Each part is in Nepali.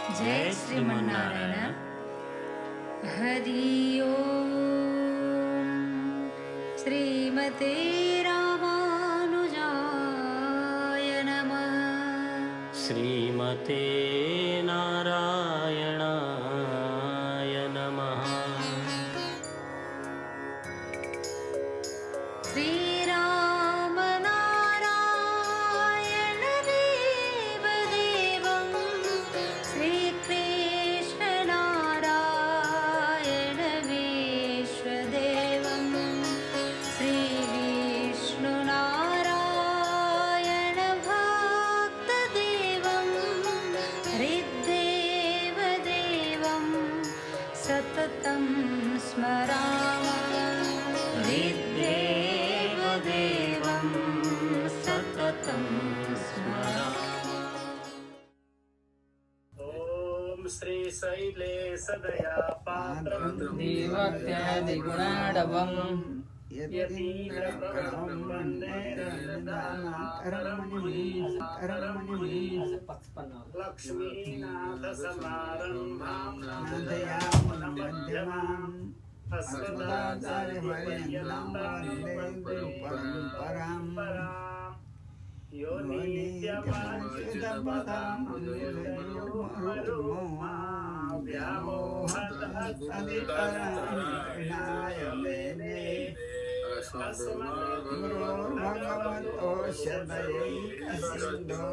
जय श्रीमन्नारायण। हरि ओम। श्रीमते रामानुजाय नमः। श्रीमते नारायणाय नमः। श्रीराम नारायण देव देवं श्रीकृष्ण नारायण विश्वदेवं श्रीविष्णु नारायण भक्तदेवं हृद्देव देवं सततं स्मरामः। हृद्देव देवं सततं ओम श्री शैले सदया पात्रं देवत्यादिगुणाढवम् यतीन्द्रप्रभं वन्दे लक्ष्मीनाथसमारम्भां नाथयामुनमध्यमाम् अस्मदाचार्यपर्यन्तं वन्दे गुरुपरम्पराम्। यो नित्यमच्युतपदाम्बुजयुग्मरुग्मव्यामोहतस्तदितराणाय मेने अस्मद्गुरोर्भगवतो सदैकसिन्धो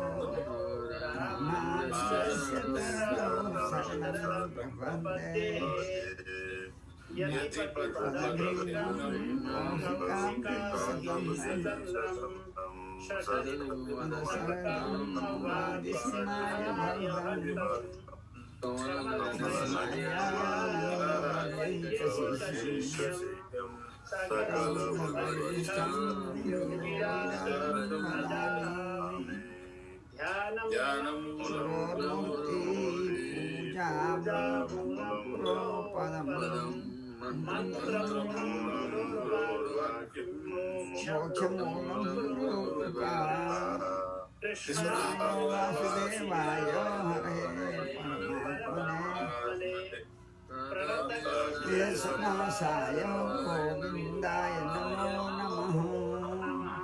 रामानुजस्य चरणौ शरणं प्रपद्ये। यतिपतिपदभृङ्गं मोहिकां शतदशरथं वादिस्नाय ध्यानं पूजापदम् कृष्णाय वासुदेवाय हरे परमात्मने प्रियसनासाय गोविन्दाय नमो नमः।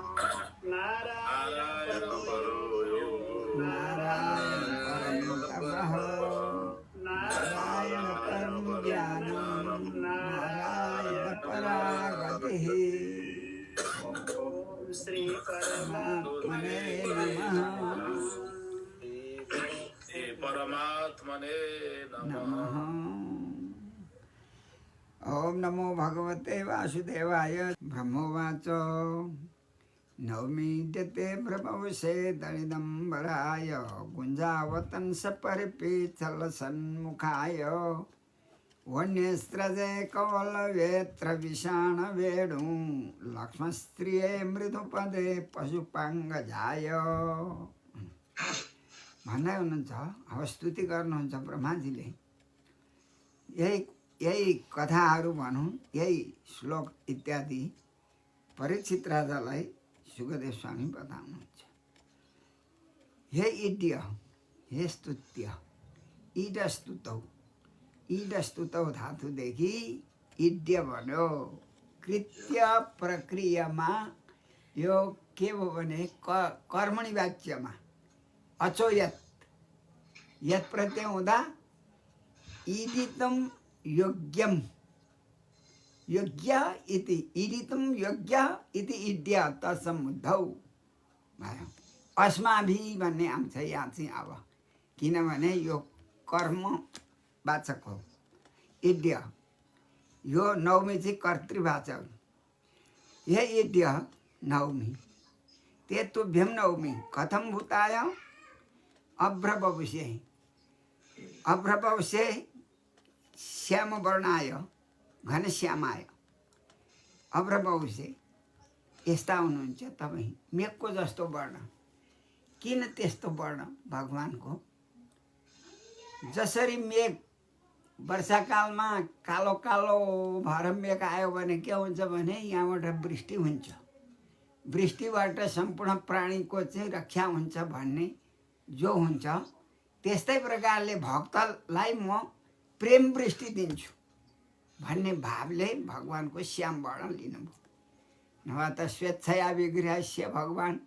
नारायण परं तपः नारायण परं ज्ञानं नारायण परागतिः। ओम श्री परमात्मने नमः। परमात्मने नमः। ओम नमो भगवते वासुदेवाय। ब्रह्मोवाच नवमीड्यते ब्रह्मवशे दलिदम्बराय गुञ्जावतंस परिपीचलसन्मुखाय वन्यस्त्रजे कवलवेत्र विषाणवेणु लक्ष्मस्त्रिये मृदुपदे पशुपाङ्गजाय भन्दै हुनुहुन्छ। अब स्तुति गर्नुहुन्छ ब्रह्माजीले। यही कथाहरू भनौँ, यही श्लोक इत्यादि परीक्षित राजालाई सुखदेव स्वामी बताउनुहुन्छ। हे इड्य, हे स्तुत्य, ईडस्तुतौ धातुदेखि इड्य भन्यो। कृत्य प्रक्रियामा यो के हो भने कर्मणि वाच्यमा अचो यत प्रत्यय हुँदा ईदितम योग्यम योग्य इति ईदितम योग्य इति इड्य तत्समुद्धौ भयो। अस्माभि भन्ने आउँछ यहाँ चाहिँ। अब किनभने यो कर्म वाचक हो इड्य। यो नवमी चाहिँ कर्तृवाचक। हे इड्य नवमी ते तुभ्यं नवमी कथं भूताय अभ्रवशे अभ्रवशे श्यामवर्णाय घनश्यामाय अभ्रवशे यस्ता हुनुहुन्छ तपाईँ। मेघको जस्तो वर्ण। किन त्यस्तो वर्ण भगवानको? जसरी मेघ वर्षाकालमा कालो कालो भएर मेघ आयो भने के हुन्छ भने यहाँबाट वृष्टि हुन्छ। वृष्टिबाट सम्पूर्ण प्राणीको चाहिँ रक्षा हुन्छ भन्ने जो हुन्छ त्यस्तै प्रकारले भक्तलाई म प्रेम वृष्टि दिन्छु भन्ने भावले भगवानको श्याम वर्ण लिनुभयो। नभए त स्वेच्छया विग्रहस्य भगवान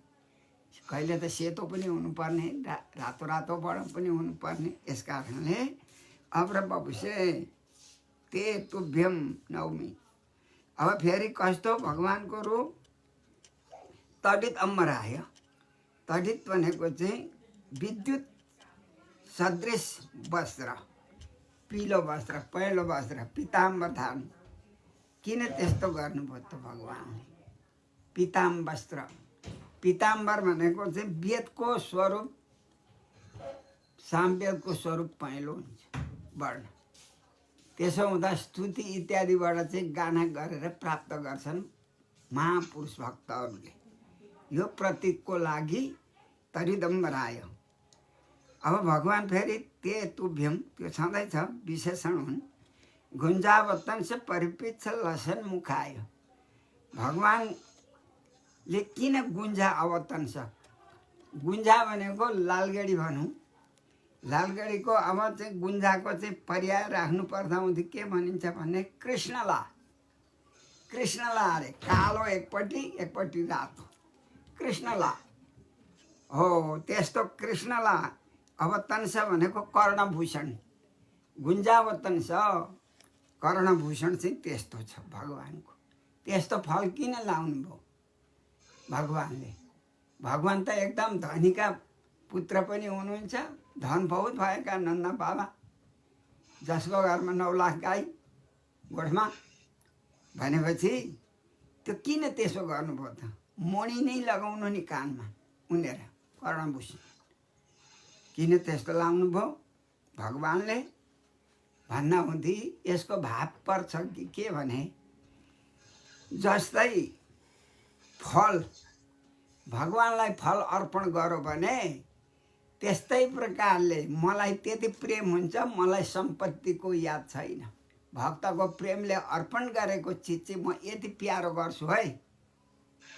कहिले त सेतो पनि हुनुपर्ने, रातो रातो वर्ण पनि हुनुपर्ने। यस कारणले अब्रबपुषे ते तुभ्यम नौमी। अब फेरि कस्तो भगवानको रूप? तडित अम्बराय। तडित भनेको चाहिँ विद्युत सदृश वस्त्र, पिलो वस्त्र, पहेँलो वस्त्र, पीताम्बर धारण। किन त्यस्तो गर्नुभयो त भगवानले? पीताम्बर वस्त्र, पीताम्बर भनेको चाहिँ वेदको स्वरूप, सामवेदको स्वरूप पहेँलो हुन्छ वर्ण। त्यसो हुँदा स्तुति इत्यादिबाट चाहिँ गाना गरेर प्राप्त गर्छन् महापुरुष भक्तहरूले। यो प्रतीकको लागि तरिदम्बराय। अब भगवान फेरि ते तुभ्यम, त्यो छँदैछ, विशेषण हुन्। गुन्जावतन से परिपिच्छ लसन मुखाय। भगवानले किन गुन्जा अवतन छ? गुन्जा भनेको लालगढी भनौँ। लालगढीको अब चाहिँ गुन्जाको चाहिँ पर्याय राख्नु पर्दा हुन्थ्यो के भनिन्छ भने कृष्णला। कृष्णला अरे कालो एकपट्टि, एकपट्टि रातो, कृष्णला हो। त्यस्तो कृष्णला अवतंश भनेको कर्णभूषण। गुन्जावतंश कर्णभूषण चाहिँ त्यस्तो छ भगवानको। त्यस्तो फल किन लाउनु भयो भगवानले? भगवान त एकदम धनीका पुत्र पनि हुनुहुन्छ, धन बहुत भएका नन्द बाबा, जसको घरमा 9 लाख गाई गोठमा। भनेपछि त्यो किन त्यसो गर्नुभयो त? मणि नै लगाउनु नि कानमा उनेर कर्णभूषण। किन त्यस्तो लाउनु भयो भगवानले भन्दा हुँदी यसको भाव पर्छ कि के भने, जस्तै फल भगवानलाई फल अर्पण गरो भने त्यस्तै प्रकारले मलाई त्यति प्रेम हुन्छ, मलाई सम्पत्तिको याद छैन। भक्तको प्रेमले अर्पण गरेको चिज चाहिँ म यति प्यारो गर्छु है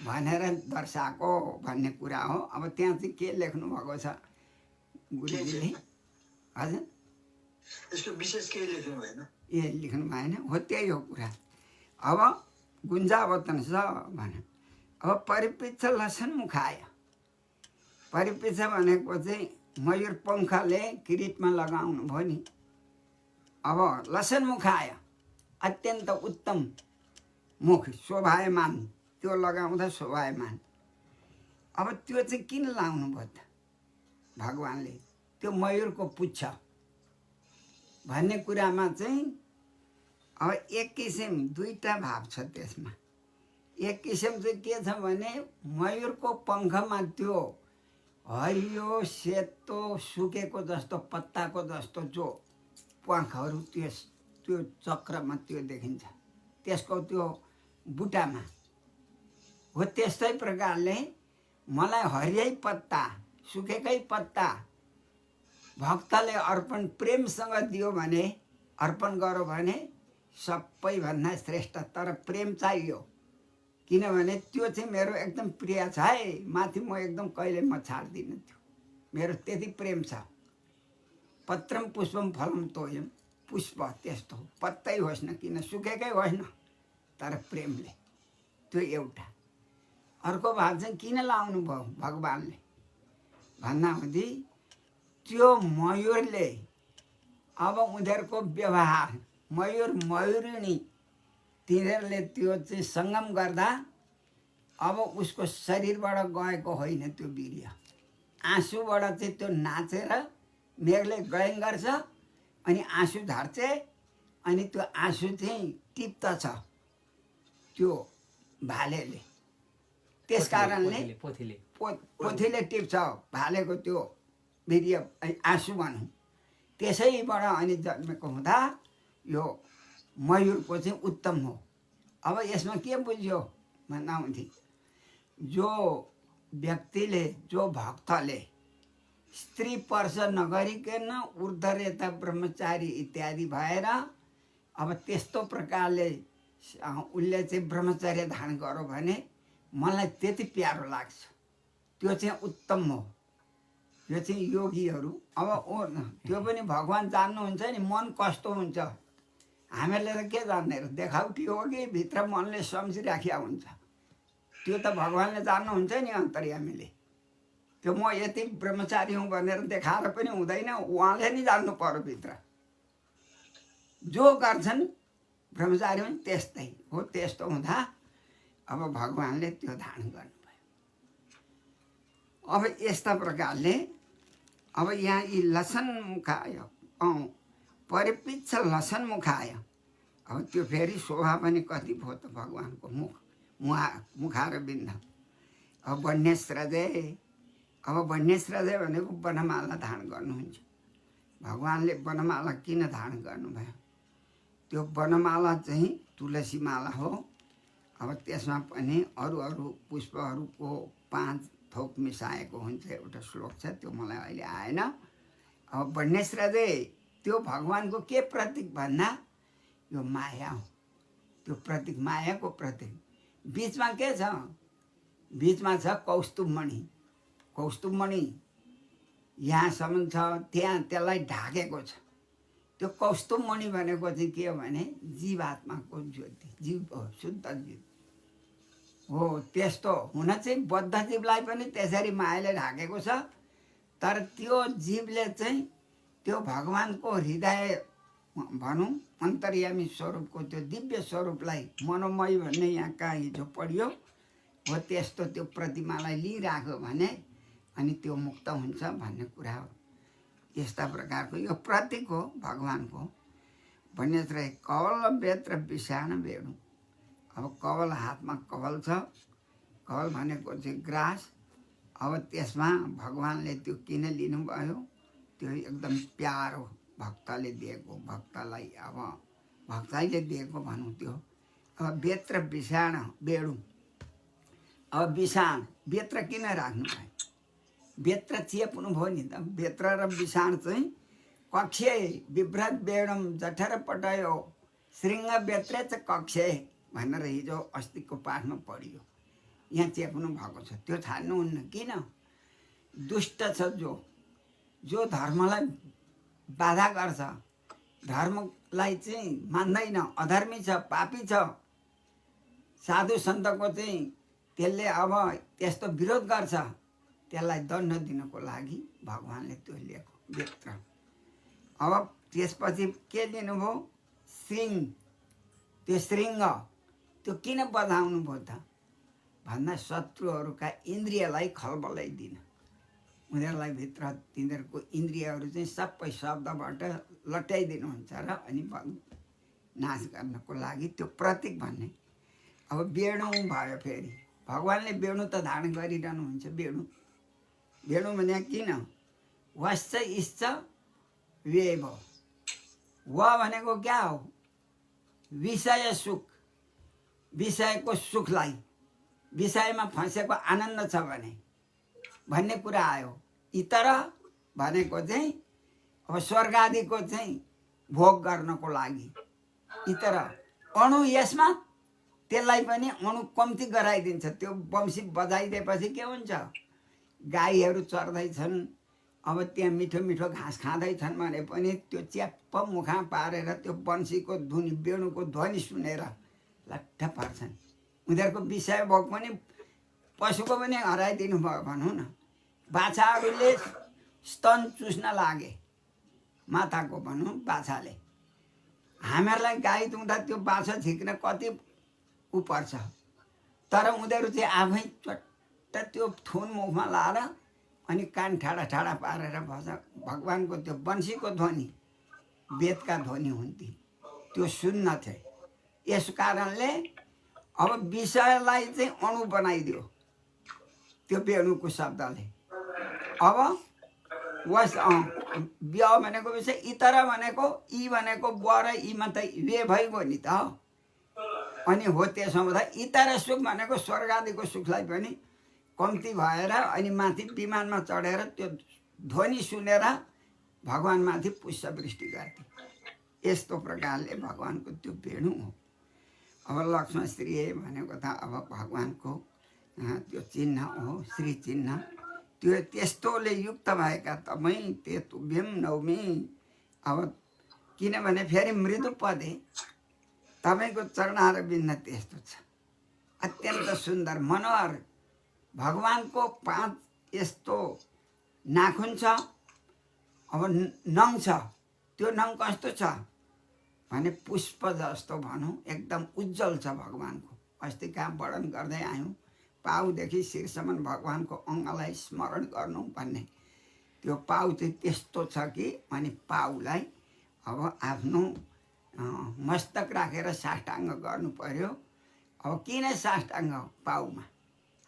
भनेर दर्शाएको भन्ने कुरा हो। अब त्यहाँ चाहिँ के लेख्नु भएको छ गुरुजीले? हजुर यसको विशेष केही लेख्नु भएन? ए लेख्नु भएन, हो त्यही हो कुरा। अब गुन्जावतन छ भने, अब परिपिच्छ लसन मुखाय। परिपिच्छ भनेको चाहिँ मयूर पङ्खले किरीटमा लगाउनु भयो नि। अब लसन मुखाय अत्यन्त उत्तम मुख, शोभायमान, त्यो लगाउँदा शोभायमान। अब त्यो चाहिँ किन लाउनु भयो त भगवानले? त्यो मयूरको पुच्छ भन्ने कुरामा चाहिँ अब एक किसिम दुईटा भाव छ त्यसमा। एक किसिम चाहिँ के छ भने मयूरको पङ्खमा त्यो हरियो सेतो सुकेको जस्तो पत्ताको जस्तो जो प्वाखहरू त्यो चक्रमा त्यो देखिन्छ, त्यसको त्यो बुट्टामा हो। त्यस्तै प्रकारले मलाई हरियै पत्ता, सुकेकै पत्ता भक्तले अर्पण प्रेमसँग दियो भने, अर्पण गरो भने सबैभन्दा श्रेष्ठ। तर प्रेम चाहियो, किनभने त्यो चाहिँ मेरो एकदम प्रिय छ है, माथि म एकदम कहिले म छाड्दिनँ त्यो, मेरो त्यति प्रेम छ। पत्रम पुष्पम फलम तोयम, पुष्प त्यस्तो पत्तै होस् न, किन सुकेकै होस् न, तर प्रेमले त्यो एउटा। अर्को भाग चाहिँ किन लाउनु भयो भगवानले भन्दा हुँदी त्यो मयूरले अब उनीहरूको व्यवहार, मयूर मयूरिणी तिनीहरूले त्यो चाहिँ सङ्गम गर्दा अब उसको शरीरबाट गएको होइन त्यो वीर्य, आँसुबाट चाहिँ त्यो नाचेर मेघले गयन गर्छ अनि आँसु झर्छे, अनि त्यो आँसु चाहिँ टिप्दछ त्यो भालेले। त्यस कारणले पोथीले टिप्छ भालेको त्यो वीर्य आँसु भनौँ। त्यसैबाट अनि जन्मेको हुँदा यो मयूरको चाहिँ उत्तम हो। अब यसमा के बुझ्यो भन्दा हुन्थ्यो, जो व्यक्तिले, जो भक्तले स्त्री स्पर्श नगरिकन ऊर्ध्वरेता ब्रह्मचारी इत्यादि भएर अब त्यस्तो प्रकारले उसले चाहिँ ब्रह्मचर्य धारण गरो भने मलाई त्यति प्यारो लाग्छ, त्यो चाहिँ उत्तम हो। यो चाहिँ योगीहरू। अब त्यो पनि भगवान् जान्नुहुन्छ नि मन कस्तो हुन्छ, हामीहरूले त के जान्ने र, देखाउटी हो कि भित्र मनले सम्झिराखिया हुन्छ, त्यो त भगवान्ले जान्नुहुन्छ नि अन्तर्यामीले। त्यो म यति ब्रह्मचारी हुँ भनेर देखाएर पनि हुँदैन, उहाँले नि जान्नु पर्यो भित्र। जो गर्छन् ब्रह्मचारी पनि त्यस्तै हो। त्यस्तो हुँदा अब भगवान्ले त्यो धारण गर्नुभयो। अब यस्ता प्रकारले अब यहाँ यी लसन मुखाय परिपिच्छ लसन मुखाय। अब त्यो फेरि शोभा पनि कति भयो त भगवान्को मुखार बिन्द। अब वन्यस्रजे, अब वन्यस्रजे भनेको वनमाला धारण गर्नुहुन्छ। भगवान्ले वनमाला किन धारण गर्नुभयो? त्यो वनमाला चाहिँ तुलसी माला हो। अब त्यसमा पनि अरू अरू पुष्पहरूको 5 थोक मिसाएको हुन्छ, एउटा श्लोक छ, त्यो मलाई अहिले आएन। अब वन्यस्रजे त्यो भगवान्को के प्रतीक भन्दा यो माया हो, त्यो प्रतीक मायाको प्रतीक। बिचमा के छ? बिचमा छ कौस्तुभमणि। कौस्तुभमणि यहाँसम्म छ, त्यहाँ त्यसलाई ढाकेको छ। त्यो कौस्तुभमणि भनेको चाहिँ के हो भने जीवात्माको ज्योति, जीव हो, शुद्ध जीव हो। त्यस्तो हुन चाहिँ बद्ध जीवलाई पनि त्यसरी मायाले ढाकेको छ। तर त्यो जीवले चाहिँ त्यो भगवान्को हृदय भनौँ अन्तर्यामी स्वरूपको त्यो दिव्य स्वरूपलाई मनोमय भन्ने यहाँ कहाँ हिजो पढियो हो, त्यस्तो त्यो प्रतिमालाई लिइराख्यो भने अनि त्यो मुक्त हुन्छ भन्ने कुरा हो। यस्ता प्रकारको यो प्रतीक हो भगवान्को। वन्यस्र कवल बेत्र विषाण बेडु। अब कवल हातमा कवल छ, कवल भनेको चाहिँ ग्रास। अब त्यसमा भगवान्ले त्यो किन लिनुभयो? त्यो एकदम प्यारो भक्तले दिएको, भक्तलाई अब भक्तले दिएको भनौँ त्यो। अब बेत्र विषाण बेडु। अब विषाण बेत्र किन राख्नु भयो? बेत्र चेप्नु भयो नि त। बेत्र र विषाण चाहिँ कक्षे विभ्रत बेडम जठर पटायो श्रृङ्ग बेत्रे च कक्षे भनेर हिजो अस्तिको पाठमा पढियो। यहाँ चेप्नु भएको छ, त्यो छान्नुहुन्न। किन? दुष्ट छ जो धर्मलाई बाधा गर्छ, धर्मलाई चाहिँ मान्दैन, अधर्मी छ, पापी छ, साधु सन्तको चाहिँ त्यसले अब त्यस्तो विरोध गर्छ, त्यसलाई दण्ड दिनको लागि भगवान्ले त्यो लिएको बेत्र। अब त्यसपछि के लिनुभयो? श्रृङ्ग। त्यो श्रृङ्ग त्यो किन बधाउनु भयो त भन्दा शत्रुहरूका इन्द्रियलाई खलबलाइदिन। उनीहरूलाई भित्र तिनीहरूको इन्द्रियहरू चाहिँ सबै शब्दबाट लट्याइदिनुहुन्छ र अनि नाश गर्नको लागि त्यो प्रतीक भन्ने। अब वेणु भयो फेरि। भगवान्ले वेणु त धारण गरिरहनुहुन्छ। वेणु भने किन? वश्च इश्च वेव। व भनेको क्या हो? विषय सुख, विषयको सुखलाई, विषयमा फँसेको आनन्द छ भने भन्ने कुरा आयो। इतर भनेको चाहिँ अब स्वर्ग आदिको चाहिँ भोग गर्नको लागि इतर। अणु यसमा त्यसलाई पनि अणु कम्ती गराइदिन्छ। त्यो बम्सी बजाइदिएपछि के हुन्छ? गाईहरू चर्दैछन्, अब त्यहाँ मिठो मिठो घाँस खाँदैछन् भने पनि त्यो च्याप्प मुखा पारेर त्यो बन्सीको धुनी वेणुको ध्वनि सुनेर लट्ठ पार्छन्। उनीहरूको विषय भोग पनि पशुको पनि हराइदिनु भयो भनौँ न। बाछाहरूले स्तन चुस्न लागे, माताको भनौँ बाछाले। हामीहरूलाई गाई दुख्दा त्यो बाछा झिक्न कति उ पर्छ, तर उनीहरू चाहिँ आफै चट्ट त्यो थुन मुखमा लाएर अनि कान ठाडा ठाडा पारेर भगवान्को त्यो बन्सीको ध्वनि, वेदका ध्वनि हुन्थे, त्यो सुन्नथे। यस कारणले अब विषयलाई चाहिँ अणु बनाइदियो त्यो वेणुको शब्दले। अब वस व्य भनेको विषय, इतर भनेको ई भनेको ब र ई मात्रै वे भइगयो नि त। अनि हो त्यसो हुँदा इतर सुख भनेको स्वर्ग आदिको सुखलाई पनि कम्ती भएर अनि माथि विमानमा चढेर त्यो ध्वनि सुनेर भगवान्माथि पुष्पवृष्टि गर्थे। यस्तो प्रकारले भगवान्को त्यो वेणु हो। अब लक्ष्मण श्री भनेको त अब भगवान्को त्यो चिन्ह हो, श्री चिन्ह। त्यो त्यस्तोले युक्त भएका तपाईँ ते तुभ्यम नौमी। अब किनभने फेरि मृदु पदे तपाईँको चरणार बिन्द त्यस्तो छ, अत्यन्त सुन्दर मनोहर। भगवानको 5 यस्तो नाखुन छ, अब नङ छ। त्यो नङ कस्तो छ भने पुष्प जस्तो भनौँ, एकदम उज्जवल छ भगवानको। अस्ति कहाँ वर्णन गर्दै आयौँ, पाउदेखि शिरसम्म भगवानको अङ्गलाई स्मरण गर्नु भन्ने। त्यो पाउ चाहिँ त्यस्तो छ कि अनि पाउलाई अब आफ्नो मस्तक राखेर साष्टाङ्ग गर्नु पर्यो। अब किन साष्टाङ्ग पाउमा,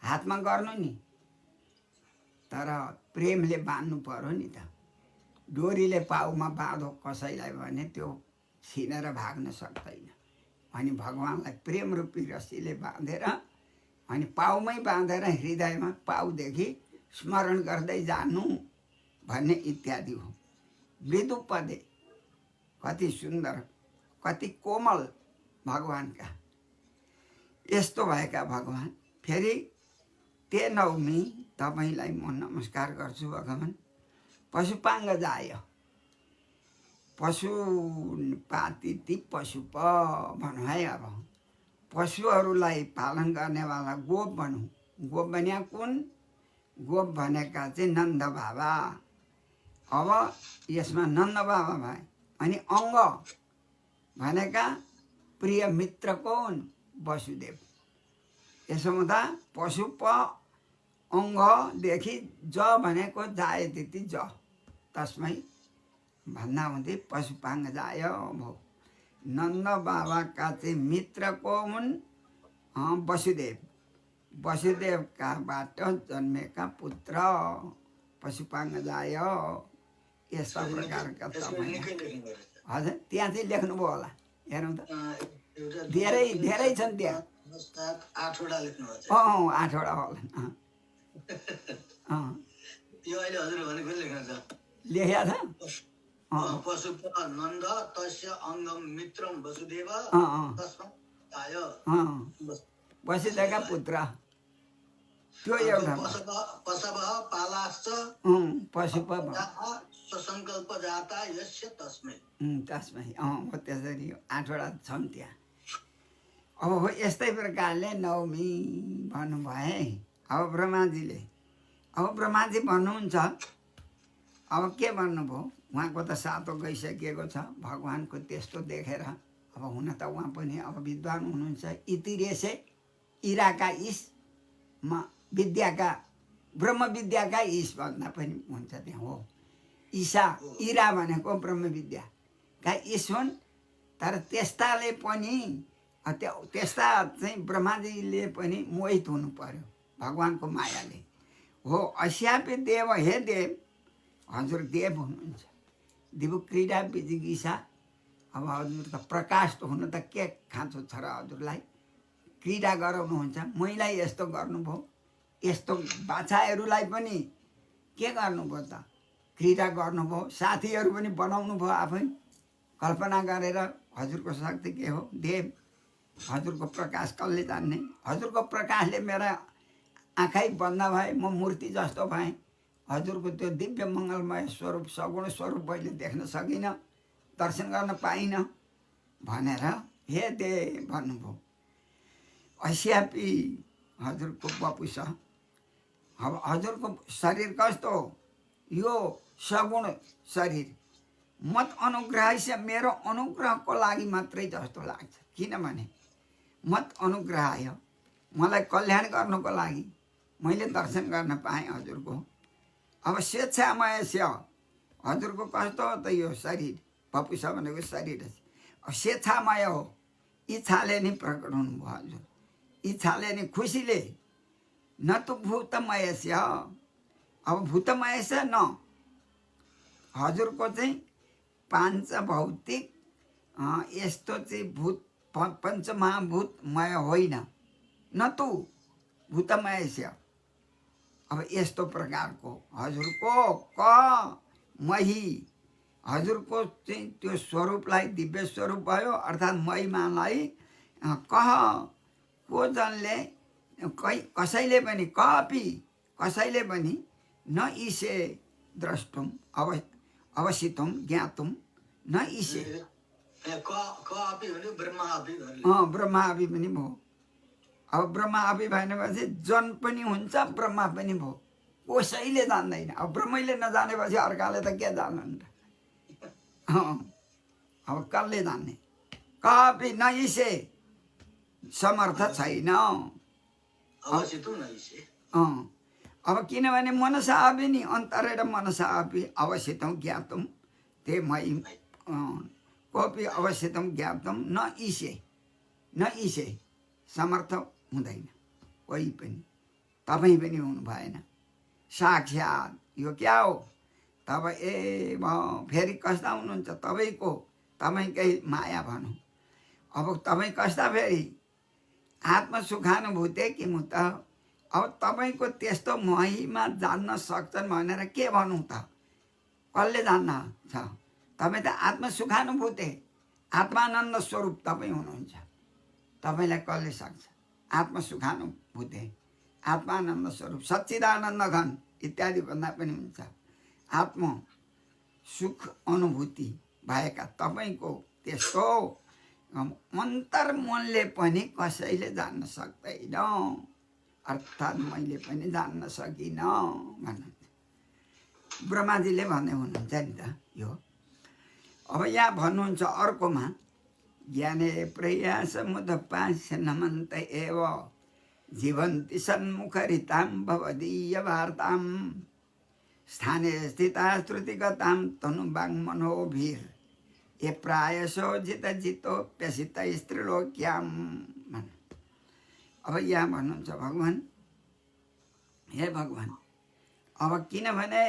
हातमा गर्नु नि, तर प्रेमले बाँध्नु पर्यो नि त। डोरीले पाउमा बाँधो कसैलाई भने त्यो छिनेर भाग्न सक्दैन। अनि भगवानलाई प्रेम रूपी रस्सीले बाँधेर अनि पाउमै बाँधेर हृदयमा पाउदेखि स्मरण गर्दै जानु भन्ने इत्यादि हो। मृदु पदे, कति सुन्दर, कति कोमल भगवानका यस्तो भएका भगवान। फेरि ते नौमी तपाईँलाई म नमस्कार गर्छु भगवान। पशुपाङ्ग जाय, पशुपातिथि पशुप भनौँ है। अब पशुहरूलाई पालन गर्नेवाला गोप भनौँ। गोप भने कुन? गोप भनेका चाहिँ नन्द बाबा। अब यसमा नन्द बाबा भए अनि अङ्ग भनेका प्रिय मित्र कौन? वसुदेव। यसो हुँदा पशुप अङ्गदेखि ज भनेको जाए त्यति ज, तस्मै भन्दा हुँदै पशुपाङ्ग जाय भो। नन्द बाबाका चाहिँ मित्र को हुन्? वसुदेव। वसुदेवकाबाट जन्मेका पुत्र पशुपाङ्ग जाय। यस्ता प्रकारका तपाईँ हजुर त्यहाँ चाहिँ लेख्नुभयो होला, हेरौँ त। धेरै धेरै छन् त्यहाँ। 8वटा लेख्नुभएको छ। 8वटा होला। यो अहिले हजुर भनेको लेख्नु छ। लेख्या छ। पशुप नन्द तस्य अङ्गम मित्रम वसुदेव तस्मै जाय। वसुदेवका पुत्र त्यो एउटा। पशव पालाश्च पशुप सङ्कल्प जाता यस्य तस्मै। तस्मै हो त्यसरी 8वटा छन् त्यहाँ। अब हो यस्तै प्रकारले नवमी भन्नुभए। अब ब्रह्माजीले, अब ब्रह्माजी भन्नुहुन्छ, अब के भन्नुभयो? उहाँको त सातो गइसकेको छ भगवानको त्यस्तो देखेर। अब हुन त उहाँ पनि अब विद्वान हुनुहुन्छ। इतिरेसे इराका इस म विद्याका ब्रह्म विद्याका इस भन्दा पनि हुन्छ त्यहाँ हो। ईशा इरा भनेको ब्रह्म विद्याका इस हुन्। तर त्यस्ताले पनि त्यस्ता चाहिँ ब्रह्माजीले पनि मोहित हुनु पर्यो भगवानको मायाले हो। अस्यापि देव, हे देव, हजुर देव हुनुहुन्छ। दिव क्रीडा विजिगिसा। अब हजुर त प्रकाश त हुनु त के खाँचो छ र हजुरलाई? क्रीडा गराउनुहुन्छ। मैलाई यस्तो गर्नुभयो, यस्तो बाछाहरूलाई पनि के गर्नुभयो त? क्रीडा गर्नुभयो। साथीहरू पनि बनाउनु भयो आफै कल्पना गरेर। हजुरको शक्ति के हो देव? हजुरको प्रकाश कसले जान्ने? हजुरको प्रकाशले मेरा आँखै बन्द भए, म मूर्ति जस्तो भएँ। हजुरको त्यो दिव्य मङ्गलमय स्वरूप, सगुण स्वरूप मैले देख्न सकिनँ, दर्शन गर्न पाइनँ भनेर हे देव भन्नुभयो। अस्यापि हजुरको बपुस। अब हजुरको शरीर कस्तो हो? यो सगुण शरीर। मत अनुग्रह से, मेरो अनुग्रहको लागि मात्रै जस्तो लाग्छ। किनभने मत अनुग्रह आयो, मलाई कल्याण गर्नुको लागि मैले दर्शन गर्न पाएँ हजुरको। अब स्वेच्छामय से हजुरको कस्तो हो त यो शरीर? पपुस भनेको शरीर अब स्वेच्छामय हो। इच्छाले नि प्रकट हुनुभयो हजुर। इच्छाले नि, खुसीले। न त भूतमय से। अब भूतमय से न, हजुरको चाहिँ पाँच भौतिक यस्तो चाहिँ भूत पञ्चमहाभूतमय होइन। न तु भूतमय से। अब यस्तो प्रकारको हजुरको क मही, हजुरको चाहिँ त्यो स्वरूपलाई दिव्य स्वरूप भयो। अर्थात् महिमालाई कह को जनले कसैले पनि, कपि कसैले पनि न ईशे द्रष्टुम अवसितुम ज्ञातुम न ईशे। क अपि भने ब्रह्मा अपि भन्ने। ब्रह्मा अपि पनि भयो। अब ब्रह्मा अपि भनेपछि जन पनि हुन्छ ब्रह्मा पनि भयो। कसैले जान्दैन। अब ब्रह्मैले नजानेपछि अर्काले त के जान्नु त। अब कसले जान्ने। कपि नइसे समर्थ छैन। अवसितुम न ईशे। अब किनभने मनसा अपि नि अन्तरेण मनसा अपि अवसितम ज्ञातुम ते मयि कोऽपि अवसितम ज्ञातुम न ईशे समर्थ हुँदैन कोही पनि। तपाईँ पनि हुनु भएन साक्षात्। यो क्या हो तब ए फेरि कस्ता हुनुहुन्छ तपाईँकै माया भनौँ। अब तपाईँ कस्ता फेरि आत्म सुखानुभूति किमु त। अब तपाईँको त्यस्तो महिमा जान्न सक्छन् भनेर के भनौँ त। कसले जान्न छ। तपाईँ त आत्म सुखानुभूति आत्मानन्द स्वरूप तपाईँ हुनुहुन्छ। तपाईँलाई कसले सक्छ। आत्म सुखानुभूति आत्मानन्द स्वरूप सच्चिदानन्द घन इत्यादि भन्दा पनि हुन्छ। आत्म सुख अनुभूति भएका तपाईँको त्यस्तो अन्तर्मनले पनि कसैले जान्न सक्दैन। अर्थात् मैले पनि जान्न सकिनँ भन्नुहुन्छ ब्रह्माजीले भन्दै हुनुहुन्छ नि त यो। अब यहाँ भन्नुहुन्छ अर्कोमा ज्ञाने प्रयास मुदपास्य नमन्त एव जीवन्ति सन्मुखरितां भवदीय वार्तां स्थाने स्थिता श्रुतिगतां तनुवाङ् मनोभिर ये प्रायशो जितो स्त्रीलोक्यां। अब यहाँ भन्नुहुन्छ भगवान् हे भगवान् अब किनभने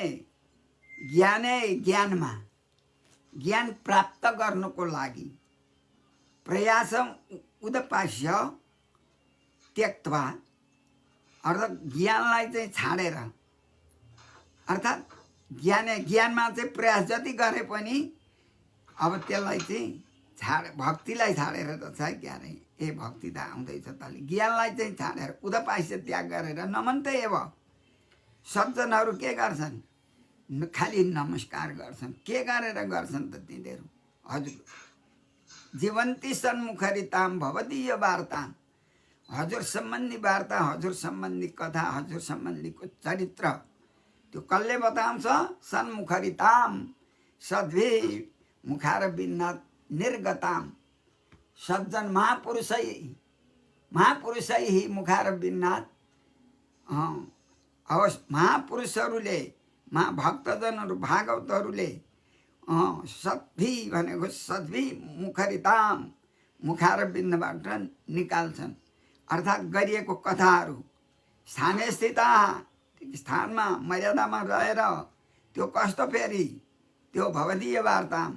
ज्ञानमा ज्ञान प्राप्त गर्नको लागि प्रयास उदपास्य त्यक्त्वा अर्थात् ज्ञानलाई चाहिँ छाडेर अर्थात् ज्ञानमा चाहिँ प्रयास जति गरे पनि अब त्यसलाई चाहिँ भक्तिलाई छाडेर त छ क्या रे। ए भक्ति त आउँदैछ तले ज्ञानलाई चाहिँ छाडेर उदपास्य त्याग गरेर नमन्त एव सज्जनहरू के गर्छन् खालि नमस्कार गर्छन्। के गरेर गर्छन् त तिनीहरू। हजुर जीवन्ती सन्मुखरितां भवदीय वार्ता हजुर सम्बन्धी वार्ता हजुर सम्बन्धी कथा हजुर सम्बन्धीको चरित्र त्यो कसले बताउँछ। सन्मुखरितां सद्भि मुखार बिन्ना निर्गतां सज्जन महापुरुषै मुखार बिन्नात। महापुरुषहरूले भक्तजनहरू भागवतहरूले सद्भि भनेको सद्भि मुखरिताम मुखार बिन्दबाट निकाल्छन्। अर्थात् गरिएको कथाहरू स्थानीय स्थित स्थानमा मर्यादामा रहेर त्यो कस्तो फेरि त्यो भवदीय वार्ताम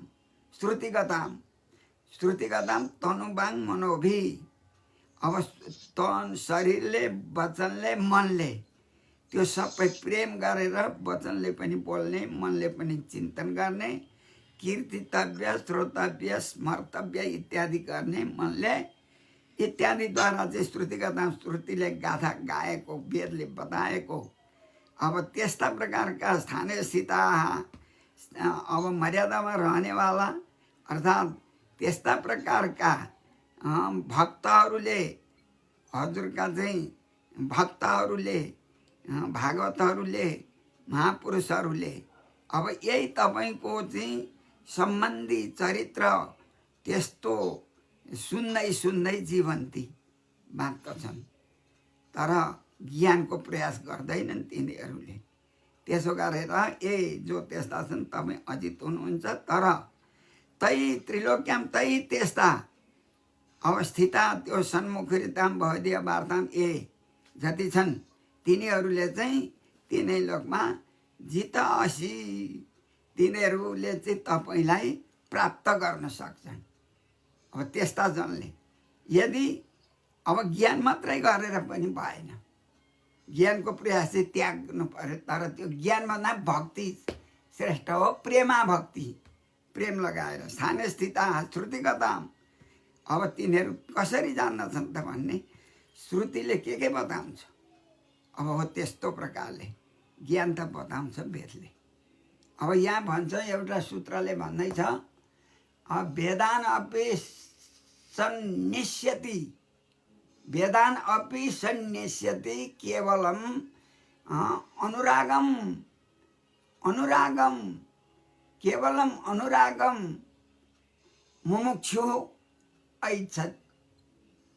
श्रुतिगताम तनुवाङ् मनोभि। अब तन शरीरले वचनले मनले त्यो सबै प्रेम गरेर वचनले पनि बोल्ने मनले पनि चिन्तन गर्ने कीर्तितव्य श्रोतव्य स्मर्तव्य इत्यादि गर्ने मनले इत्यादिद्वारा चाहिँ श्रुतिले गाथा गाएको वेदले बताएको। अब त्यस्ता प्रकारका स्थानीय स्थित अब मर्यादामा रहनेवाला अर्थात् त्यस्ता प्रकारका भक्तहरूले हजुरका चाहिँ भक्तहरूले भागवतहरूले महापुरुषहरूले अब यही तपाईँको चाहिँ सम्बन्धी चरित्र त्यस्तो सुन्दै जीवन्ती बाँच्छन् तर ज्ञानको प्रयास गर्दैनन् तिनीहरूले। त्यसो गरेर जो त्यस्ता छन् तपाईँ अजित हुनुहुन्छ। तर तै त्रिलोक्याम तै त्यस्ता अवस्थिता त्यो सन्मुखरिताम भवदीय वार्ताम जति छन् तिनीहरूले चाहिँ तिनै लोकमा जितासी तिनीहरूले चाहिँ तपाईँलाई प्राप्त गर्न सक्छन्। अब त्यस्ता जनले यदि अब ज्ञान मात्रै गरेर पनि भएन ज्ञानको प्रयास चाहिँ त्याग्नु पर्यो। तर त्यो ज्ञानभन्दा भक्ति श्रेष्ठ हो। प्रेमा भक्ति प्रेम लगाएर स्थानीय स्थित श्रुतिगता। अब तिनीहरू कसरी जान्दछन् त भन्ने श्रुतिले के बताउँछ। अब हो त्यस्तो प्रकारले ज्ञान त बताउँछ वेदले। अब यहाँ भन्छ एउटा सूत्रले भन्दैछ वेदान अपि सन्निश्यति, वेदान अपि सन्निश्यति केवलम अनुरागम, अनुरागम केवलम अनुरागम मुमुक्षु ऐच्छत्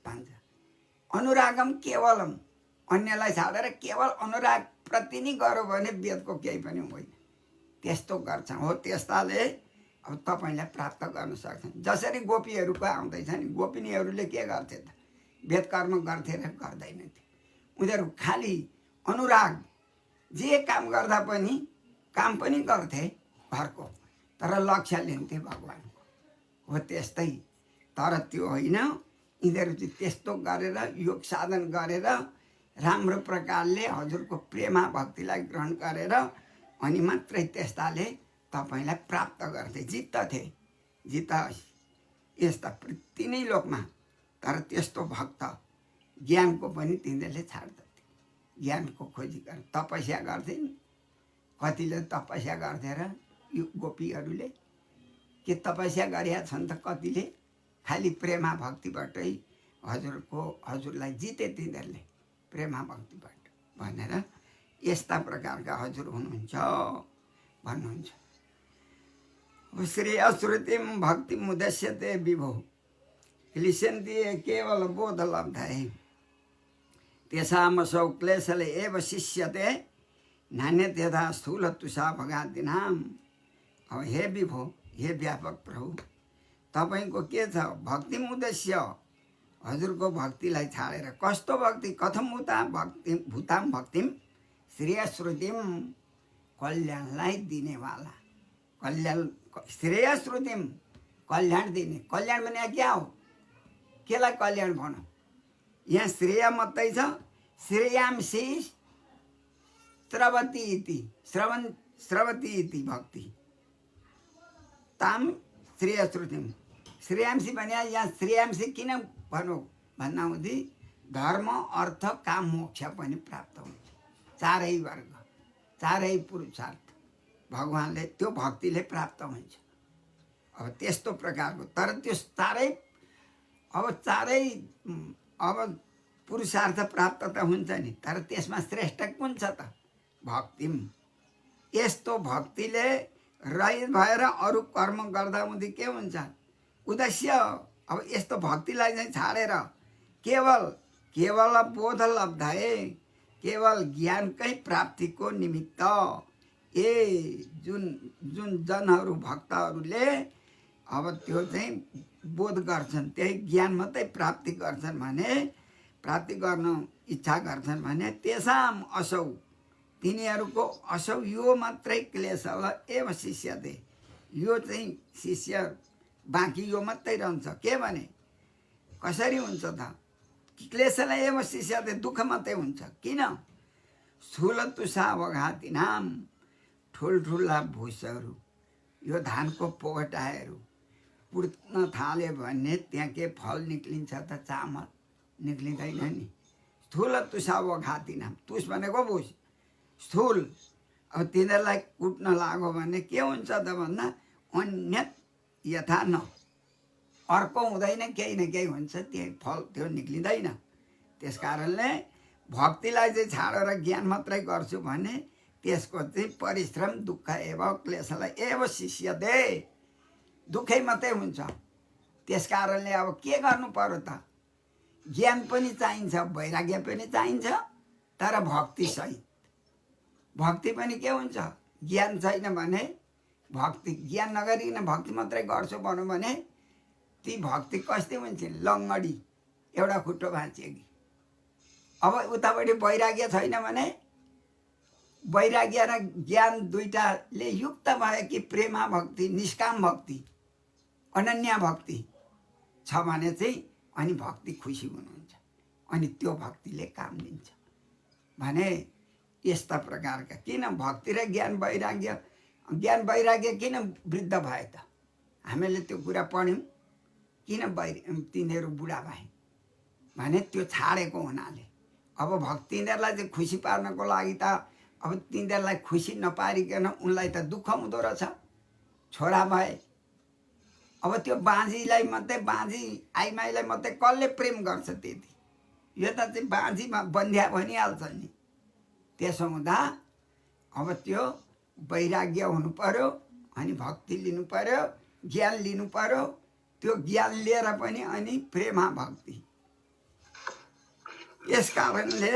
भन्छ। अनुरागम केवलम, अन्यलाई छाडेर केवल अनुराग प्रति नै गर्यो भने वेदको केही पनि होइन। त्यस्तो गर्छ हो, त्यस्ताले अब तपाईँलाई प्राप्त गर्न सक्छन्। जसरी गोपीहरूको आउँदैछ नि, गोपिनीहरूले के गर्थे त? वेद कर्म गर्थे र गर्दैनथे। उनीहरू खालि अनुराग, जे काम गर्दा पनि काम पनि गर्थे घरको, तर लक्ष्य लिन्थे भगवान्को। हो त्यस्तै, तर त्यो होइन। यिनीहरू चाहिँ त्यस्तो गरेर योग साधन गरेर राम्रो प्रकारले हजुरको प्रेमा भक्तिलाई ग्रहण गरेर अनि मात्रै त्यस्ताले तपाईँलाई प्राप्त गर्थे, जित्दथे। जित्दा यस्ता तिनै लोकमा, तर त्यस्तो भक्त ज्ञानको पनि तिनीहरूले छाड्दथे। ज्ञानको खोजी गर्ने तपस्या गर्थे नि, कतिले तपस्या गर्थे र यो गोपीहरूले के तपस्या गरेका छन् त? कतिले खालि प्रेमा भक्तिबाटै हजुरलाई जिते तिनीहरूले, प्रेमा भक्तिबाट भनेर यस्ता प्रकारका हजुर हुनुहुन्छ भन्नुहुन्छ। श्रेय श्रुतिम भक्ति मुदस्यते विभो क्लिशन्ति केवल बोध लब्धाए तेषामसौ क्लेशले एव शिष्यते नान्यथा स्थूल तुषा भगादिनाम। अब हे विभो, हे व्यापक प्रभु, तपाईँको के छ? भक्ति उद्देश्य हजुरको भक्तिलाई छाडेर। कस्तो भक्ति? कथम उता भक्ति भूताम भक्तिम श्रेय श्रुतिम, कल्याणलाई दिनेवाला। कल्याण श्रेय श्रुतिम, कल्याण दिने। कल्याण भने क्या हो? केलाई कल्याण भनौँ? यहाँ श्रेय मात्रै छ। श्रेयांसी स्रवती इति, स्रवती इति भक्ति ताम श्रेय श्रुतिम। श्रेयांसी भने यहाँ श्रेयांसी किन भनौँ भन्दाहुँदी धर्म अर्थ काम मोक्ष पनि प्राप्त हुन्छ। चारै वर्ग, चारै पुरुषार्थ भगवान्ले त्यो भक्तिले प्राप्त हुन्छ। अब त्यस्तो प्रकारको, तर त्यो चारै अब पुरुषार्थ प्राप्त त हुन्छ नि, तर त्यसमा श्रेष्ठ कुन छ त? भक्तिम। यस्तो भक्तिले रहित भएर अरू कर्म गर्दा हुँदी के हुन्छ? उद्देश्य। अब यस्तो भक्तिलाई चाहिँ छाडेर केवल बोध लब्धाए, केवल ज्ञानकै प्राप्तिको निमित्त जुन जनहरू भक्तहरूले अब त्यो चाहिँ बोध गर्छन्, त्यही ज्ञान मात्रै प्राप्ति गर्छन् भने, प्राप्ति गर्न इच्छा गर्छन् भने तेसाम असौ, तिनीहरूको असौ यो मात्रै क्लेशलाई एव शिष्यते, यो चाहिँ शिष्य बाँकी यो मात्रै रहन्छ। के भने कसरी हुन्छ त? क्लेशलाई एव शिष्यते, दुःख मात्रै हुन्छ। किन? स्थूल तुषावघाती नाम, ठुल्ठुला भुसहरू, यो धानको पोगटाहरू पुर्न थाल्यो भने त्यहाँ के फल निक्लिन्छ त? चामल निक्लिँदैन नि। स्थूल तुषावघाती नाम, तुष भनेको भुस, स्थूल। अब तिनीहरूलाई कुट्न लाग्यो भने के हुन्छ त भन्दा अन्य यथा न, अर्को हुँदैन, केही न केही हुन्छ, त्यही फल त्यो निक्लिँदैन। त्यस कारणले भक्तिलाई चाहिँ छाडेर ज्ञान मात्रै गर्छु भने त्यसको चाहिँ परिश्रम दुःख एवं क्लेशलाई एवं शिष्यते, दुःखै मात्रै हुन्छ। त्यस कारणले अब के गर्नु पर्यो त? ज्ञान पनि चाहिन्छ, वैराग्य पनि चाहिन्छ, तर भक्ति सहित। भक्ति पनि के हुन्छ? ज्ञान छैन भने भक्ति, ज्ञान नगरिकन भक्ति मात्रै गर्छु भनौँ भने ती भक्ति कस्तै हुन्छ? लङ्गडी, एउटा खुट्टो भाँचिएकी। अब उतापट्टि वैराग्य छैन भने, वैराग्य र ज्ञान दुईटाले युक्त भयो कि प्रेमा भक्ति, निष्काम भक्ति, अनन्या भक्ति छ भने चाहिँ अनि भक्ति खुसी हुनुहुन्छ, अनि त्यो भक्तिले काम दिन्छ भने यस्ता प्रकारका। किन भक्ति र ज्ञान वैराग्य किन वृद्ध भए त? हामीले त्यो कुरा पढ्यौँ। किन तिनीहरू बुढा भए भने त्यो छाडेको हुनाले। अब भक्ति तिनीहरूलाई चाहिँ खुसी पार्नको लागि त अब तिनीहरूलाई खुसी नपारिकन उनलाई त दुःख हुँदो रहेछ, छोरा भए। अब त्यो बाँझीलाई मात्रै, बाँझी आइमाईलाई मात्रै कसले प्रेम गर्छ? त्यति यो त चाहिँ बाँझीमा बन्ध्या भनिहाल्छ नि। त्यसो हुँदा अब त्यो वैराग्य हुनु पर्यो, अनि भक्ति लिनु पर्यो, ज्ञान लिनु पर्यो। त्यो ज्ञान लिएर पनि अनि प्रेमा भक्ति। यस कारणले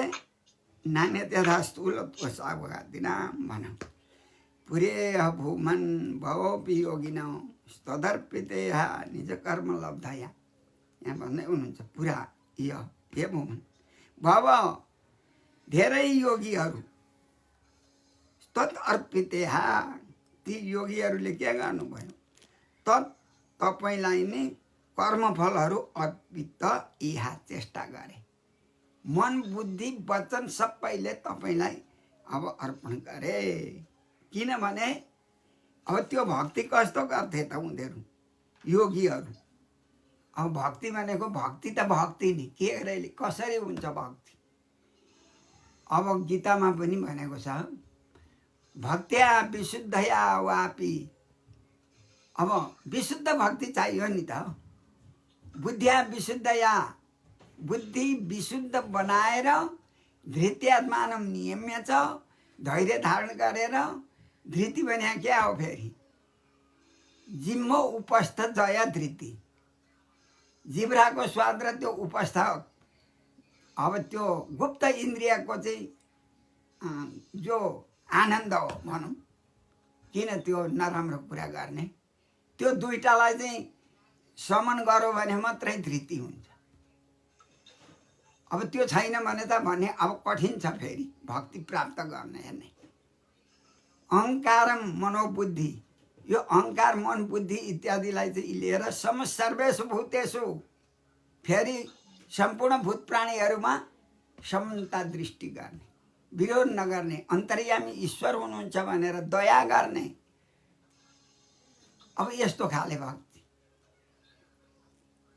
नान्यथा स्थूलत्वसावघातिनां भनौँ पुरेह भूमन् भवोऽपि योगिनः तदर्पितेह निज कर्म लब्धया। यहाँ भन्दै हुनुहुन्छ पुरा यो हे भूमन् भव, धेरै योगीहरू तत् अर्पितेह, ती योगीहरूले के गर्नुभयो? तत् तपाईँलाई नै कर्मफलहरू अर्पित इहा चेष्टा गरे। मन बुद्धि वचन सबैले तपाईँलाई अब अर्पण गरे। किनभने अब त्यो भक्ति कस्तो गर्थे त उनीहरू योगीहरू? अब भक्ति भनेको भक्ति त भक्ति नि के गरेले कसरी हुन्छ भक्ति? अब गीतामा पनि भनेको छ भक्त्या विशुद्धया वापि। अब विशुद्ध भक्ति चाहियो नि त। बुद्धिया विशुद्धया, बुद्धि विशुद्ध बनाएर धृत्यात्मानं नियम्य च, धैर्य धारण गरेर। धृति भने क्या हो फेरि? जिम्मो उपस्थ जया धृति, जिब्राको स्वाद र त्यो उपस्थ। अब त्यो गुप्त इन्द्रियको चाहिँ जो आनन्द हो भनौँ, किन त्यो नराम्रो कुरा गर्ने? त्यो दुईटालाई चाहिँ समन गऱ्यो भने मात्रै धृति हुन्छ। अब त्यो छैन भने त भने अब कठिन छ फेरि भक्ति प्राप्त गर्ने। हेर्ने अहङ्कारम मनोबुद्धि, यो अहङ्कार मन बुद्धि इत्यादिलाई चाहिँ लिएर सर्वेषु भूतेषु, फेरि सम्पूर्ण भूत प्राणीहरूमा समता दृष्टि गर्ने, विरोध नगर्ने, अन्तर्यामी ईश्वर हुनुहुन्छ भनेर दया गर्ने। अब यस्तो खाले भक्ति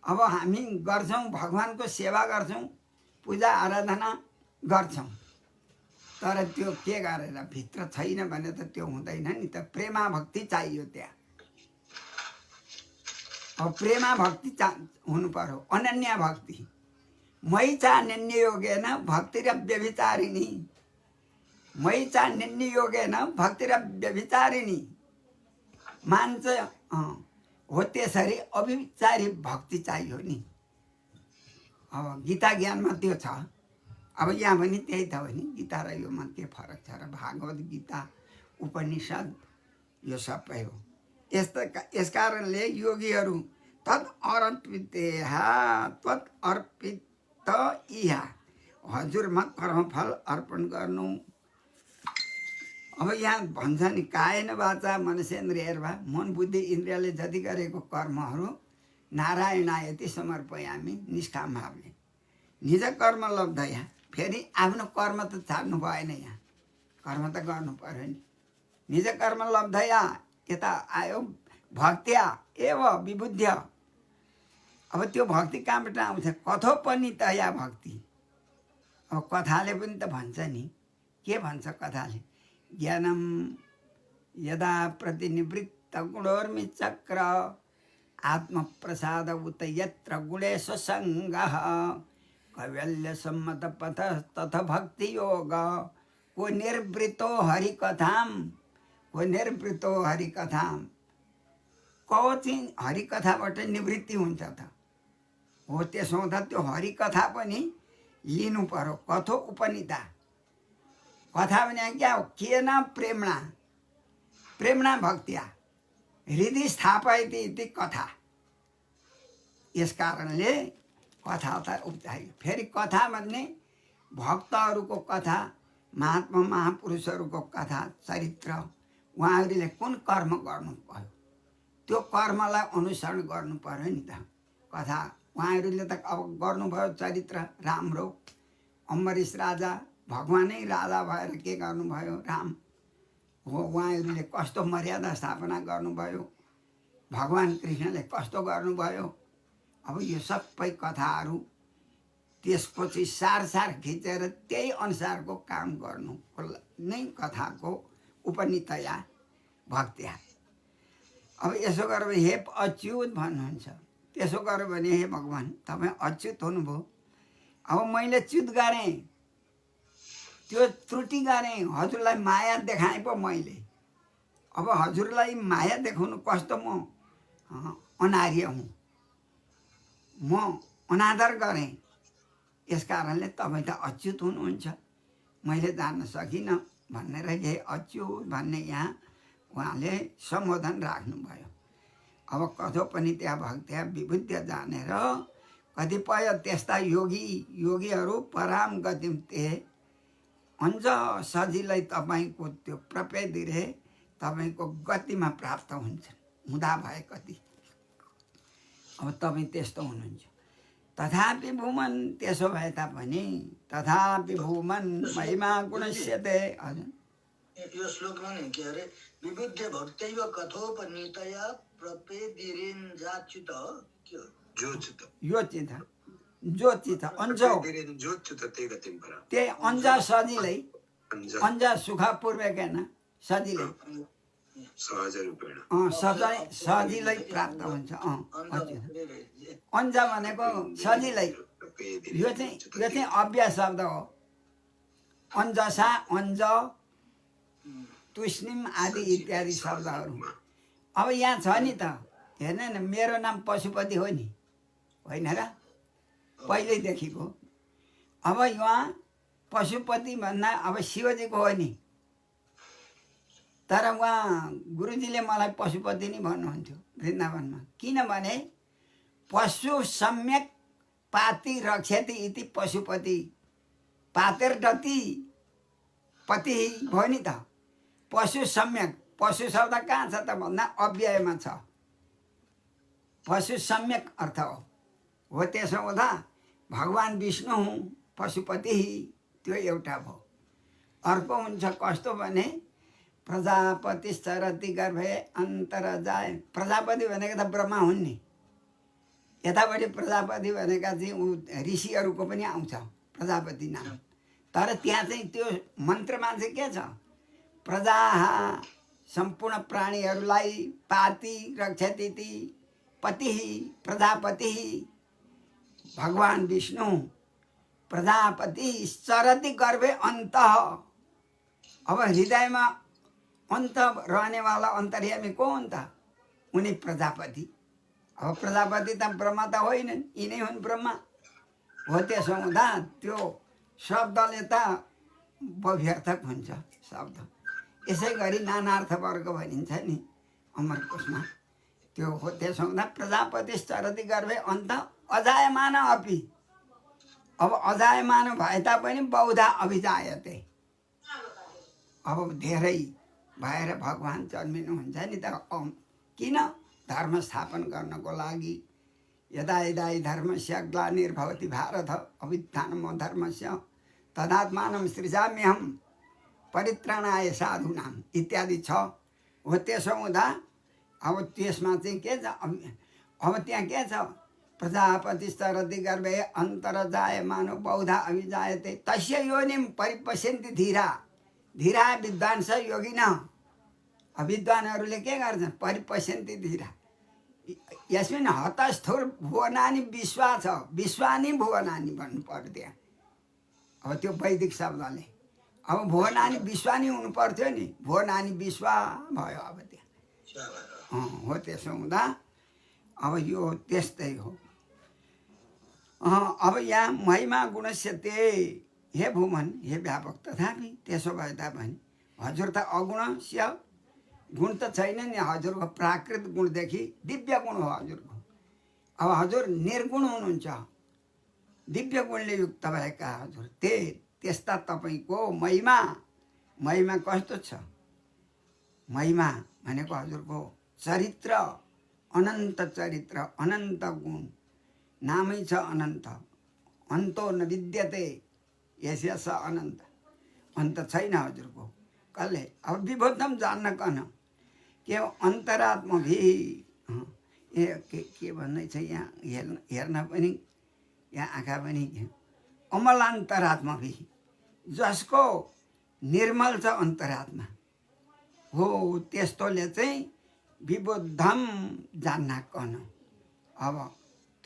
अब हामी गर्छौँ, भगवानको सेवा गर्छौँ, पूजा आराधना गर्छौँ, तर त्यो के गरेर भित्र छैन भने त त्यो हुँदैन नि त। प्रेमा भक्ति चाहियो त्यहाँ। अब प्रेमा भक्ति हुनु पर्यो, अनन्या भक्ति। मयि चान्य योगेन भक्तिरव्यभिचारिणी, मयि चान्य योगेन भक्तिरव्यभिचारिणी। मान्छ हो त्यसरी अभिचारी भक्ति चाहियो नि। अब गीता ज्ञानमा त्यो छ। अब यहाँ पनि त्यही त हो नि, गीता र योमा के फरक छ र? भागवत गीता उपनिषद यो सबै हो। यस कारणले योगीहरू तत् अर्पितेह, तत् अर्पित इहा, हजुरमा कर्मफल अर्पण गर्नु। अब यहाँ भन्छ नि कायेन वाचा मनसेन्द्रियर्वा, मन बुद्धि इन्द्रियले जति गरेको कर्महरू नारायणायति समर्पयामि निष्काम भावले। निज कर्म लब्धया, फेरि आफ्नो कर्म त छाड्नु भएन, यहाँ कर्म त गर्नु पर्यो नि। निज कर्म लब्धया, यता आयो भक्त्या एव विबुद्ध्य। अब त्यो भक्ति कहाँबाट आउँछ? कथोपनितया भक्ति। अब कथाले पनि त भन्छ नि, के भन्छ कथाले? ज्ञानम यदा प्रतिनिवृत्त गुणोर्मिचक्र आत्मप्रसाद उत यत्र गुणेश सङ्गः कैवल्य सम्मत पथ तथ भक्ति योग। को निर्वृतो हरिकथाम, को निर्वृतो हरिकथाम, को चाहिँ हरिकथाबाट निवृत्ति हुन्छ त हो। त्यसो हुँदा त्यो हरिकथा पनि लिनु पर्यो। कथो उपनिता, कथा भने क्या हो? के न प्रेमणा, प्रेमणा भक्त्या हृदय स्थापयति इति कथा। यस कारणले कथा त चाहियो। फेरि कथा भन्ने भक्तहरूको कथा, महात्मा महापुरुषहरूको कथा, चरित्र, उहाँहरूले कुन कर्म गर्नु पर्यो त्यो कर्मलाई अनुसरण गर्नु पर्यो नि त। कथा उहाँहरूले त अब गर्नुभयो चरित्र राम्रो। अम्बरीश राजा भगवानै राजा भएर के गर्नुभयो? राम हो। उहाँहरूले कस्तो मर्यादा स्थापना गर्नुभयो, भगवान् कृष्णले कस्तो गर्नुभयो। अब यो सबै कथाहरू त्यसको चाहिँ सार खिचेर त्यही अनुसारको काम गर्नुको नै कथाको उपनितया भक्त्या। अब यसो गर्यो भने हे अच्युत भन्नुहुन्छ, त्यसो गर्यो भने हे भगवान् तपाईँ अच्युत हुनुभयो, अब मैले च्युत गरेँ, त्यो त्रुटि गरेँ, हजुरलाई माया देखाएँ पो मैले, अब हजुरलाई माया देखाउनु कस्तो म अनार्य हुँ, म अनादर गरेँ, यस कारणले तपाईँ त अच्युत हुनुहुन्छ, मैले जान्न सकिनँ भनेर हे अच्युत भन्ने यहाँ उहाँले सम्बोधन राख्नुभयो। अब कथो पनि त्यहाँ भक्त्या विबुद्ध जानेर कतिपय त्यस्ता योगीहरू पराम गतिम ते अझ सजिलै तपाईँको त्यो प्रपेदिरे तपाईँको गतिमा प्राप्त हुन्छ हुँदा भए कति। अब तपाईँ त्यस्तो हुनुहुन्छ। तथापि भूमन, त्यसो भए तापनि तथापि भूमन महिमा गुणस्यते। हजुर यो श्लोकमा नि के अरे विबुद्ध भक्तैव कथोपनीतया प्रपेदिरेन्जाच्युत के हो? जो चित अन्जो त्यही अन्जा सजिलै, अन्जा सुख पूर्वकेन सजिलै सजिलै प्राप्त हुन्छ। अन्जा भनेको सजिलै, यो चाहिँ अभ्यास शब्द हो। अन्जसा, अन्ज, तुष्णिम आदि इत्यादि शब्दहरू। अब यहाँ छ नि त, हेर्न न, मेरो नाम पशुपति हो नि, होइन र, पहिल्यैदेखिको। अब यहाँ पशुपति भन्दा अब शिवजीको हो नि, तर उहाँ गुरुजीले मलाई पशुपति नै भन्नुहुन्थ्यो वृन्दावनमा। किनभने पशु सम्यक पाति रक्षति इति पशुपति, पातेर डति पति भयो नि त। पशु सम्यक, पशु शब्द कहाँ छ त भन्दा अव्ययमा छ, पशु सम्यक अर्थ हो। त्यसो हुँदा भगवान् विष्णु हुँ पशुपति, त्यो एउटा भयो। अर्को हुन्छ कस्तो भने प्रजापति चरति गर्भे अन्तर जाए। प्रजापति भनेको त ब्रह्मा हुन् नि, यतापट्टि प्रजापति भनेका चाहिँ ऊ ऋषिहरूको पनि आउँछ प्रजापति नाम। तर त्यहाँ चाहिँ त्यो मन्त्रमा चाहिँ के छ, प्रजा सम्पूर्ण प्राणीहरूलाई पाति रक्षति पति प्रजापति भगवान् विष्णु प्रजापति चरति गर्भे अन्त। अब हृदयमा अन्त रहनेवाला अन्तर्यामी को हुन् त? उनी प्रजापति। अब प्रजापति त ब्रह्मा त होइनन्, यिनै हुन् ब्रह्मा हो। त्यसो हुँदा त्यो शब्दले त व्यर्थक हुन्छ शब्द। यसै गरी नानार्थ वर्ग भनिन्छ नि अमरकोशमा, त्यो हो। त्यसो हुँदा प्रजापति चरति गर्भे अन्त अजायमान अपि। अब अजायमान भए तापनि बहुधा अभिजायते, अब धेरै भएर भगवान् जन्मिनुहुन्छ नि त। किन? धर्म स्थापन गर्नको लागि। यदा यदा धर्मस्य ग्लानिर्भवति भारत अभ्युत्थानम् धर्मस्य तदात्मानं सृजाम्यहम् परित्राणाय साधूनां इत्यादि छ हो। त्यसो हुँदा अब त्यसमा चाहिँ के छ, अब त्यहाँ के छ, प्रजापति चरति गर्भे अन्तर जायमानो बहुधा अभिजायते तस्य योनिं परिपश्यन्ति धीरा। धीरा विद्वान छ योगिन, विद्वानहरूले के गर्छन्, परिपश्यन्ति धीरा। यसमिन् हतस्थुर भुवनानि विश्वा छ, विश्वानि भुवनानि भन्नु पर्यो त्यहाँ। अब त्यो वैदिक शब्दले अब भुवनानि विश्वानि हुनु पर्थ्यो नि, भुवनानि विश्वा भयो अब त्यहाँ। हो। त्यसो हुँदा अब यो त्यस्तै हो। अब यहाँ महिमा गुणस्य ते हे भूमन, हे व्यापक। तथापि त्यसो भए तापनि हजुर त अगुणस्य, गुण त छैन नि हजुरको, प्राकृत गुणदेखि दिव्य गुण हो हजुरको। अब हजुर निर्गुण हुनुहुन्छ, दिव्य गुणले युक्त भएका हजुर त्यस्ता तपाईँको महिमा। महिमा कस्तो छ? महिमा भनेको हजुरको चरित्र, अनन्त चरित्र, अनन्त गुण, नामै छ अनन्त। अन्तो न विद्यते यस अनन्त, अन्त छैन हजुरको। कसले? अब विभुत्तम जान्न कन के अन्तरात्मभि के भन्दैछ यहाँ हेर्न पनि, यहाँ आँखा पनि अमलान्तरात्मा भी जसको निर्मल छ अन्तरात्मा हो त्यस्तोले चाहिँ विबुद्धम जान्न कन अब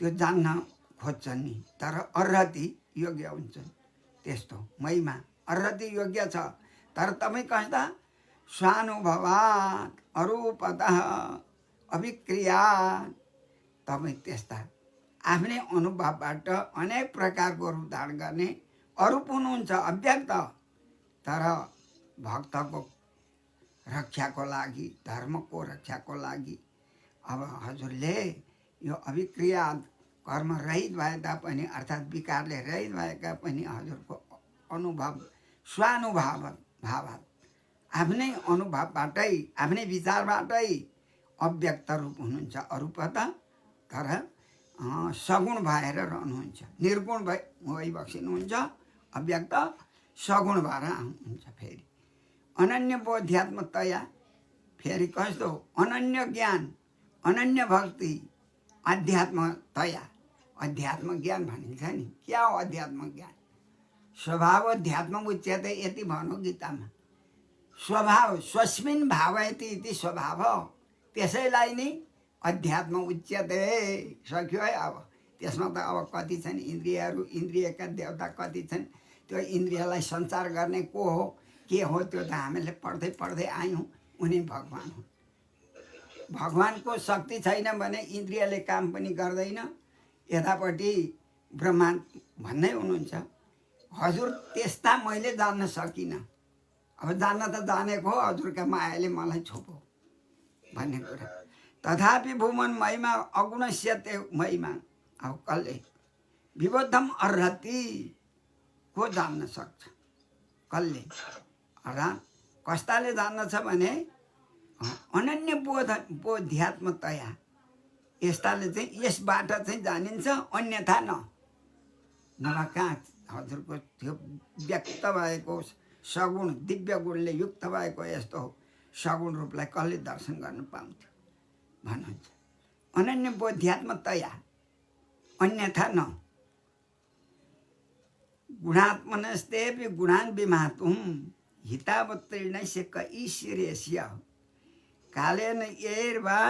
त्यो जान्न खोज्छन् नि तर अर्हति योग्य हुन्छन् त्यस्तो महिमा अर्हति योग्य छ तर तपाईँ कस्ता स्वानुभवात् अरूपतः अभिक्रियात् तपाईँ त्यस्ता आफ्नै अनुभवबाट अनेक प्रकारको रूप धारण गर्ने अरूप हुनुहुन्छ अव्यक्त तर भक्तको रक्षाको लागि धर्मको रक्षाको लागि अब हजुरले यो अभिक्रिया कर्म रहित भए तापनि अर्थात् विकारले रहित भएका पनि हजुरको अनुभव स्वानुभव भावात् आफ्नै अनुभवबाटै आफ्नै विचारबाटै अव्यक्त रूप हुनुहुन्छ अरूपत तर सगुण भएर रहनुहुन्छ निर्गुण भइबक्सिनुहुन्छ अव्यक्त सगुण भएर आउनुहुन्छ फेरि अनन्य बोध्यात्मतया फेरि कस्तो अनन्य ज्ञान अनन्य भक्ति अध्यात्मतया अध्यात्म ज्ञान भनिन्छ नि क्या हो अध्यात्म ज्ञान स्वभाव अध्यात्म उच्यते यति भनौँ गीतामा स्वभाव स्वस्मिन् भावयति इति स्वभाव त्यसैलाई नि अध्यात्म उच्यते सक्यो है अब त्यसमा त अब कति छन् इन्द्रियहरू इन्द्रियका देवता कति छन् त्यो इन्द्रियलाई सञ्चार गर्ने को हो के हो त्यो त हामीले पढ्दै पढ्दै आयौँ उनी भगवान् हो भगवानको शक्ति छैन भने इन्द्रियले काम पनि गर्दैन यतापट्टि ब्रह्मा भन्दै हुनुहुन्छ हजुर त्यस्ता मैले जान्न सकिनँ अब जान्न त जानेको हो हजुरका मायाले मलाई छोपो भन्ने कुरा तथापि भूमन महिमा अगुणस्यते महिमा अब कसले विबद्धम अर्हति को जान्न सक्छ कसले र कस्ताले जान्न छ भने अनन्य बोध्यात्मतया यस्ताले चाहिँ यसबाट चाहिँ जानिन्छ अन्यथा नभए कहाँ हजुरको त्यो व्यक्त भएको सगुण दिव्य गुणले युक्त भएको यस्तो सगुण रूपलाई कसले दर्शन गर्न पाउँथ्यो भन्नुहुन्छ अनन्य बोध्यात्मतया अन्यथा न गुणात्मनस्तेपि गुणान् विमातुं हितावत्तीर्णस्य कैशिर्यस्य कालेन यैर्वा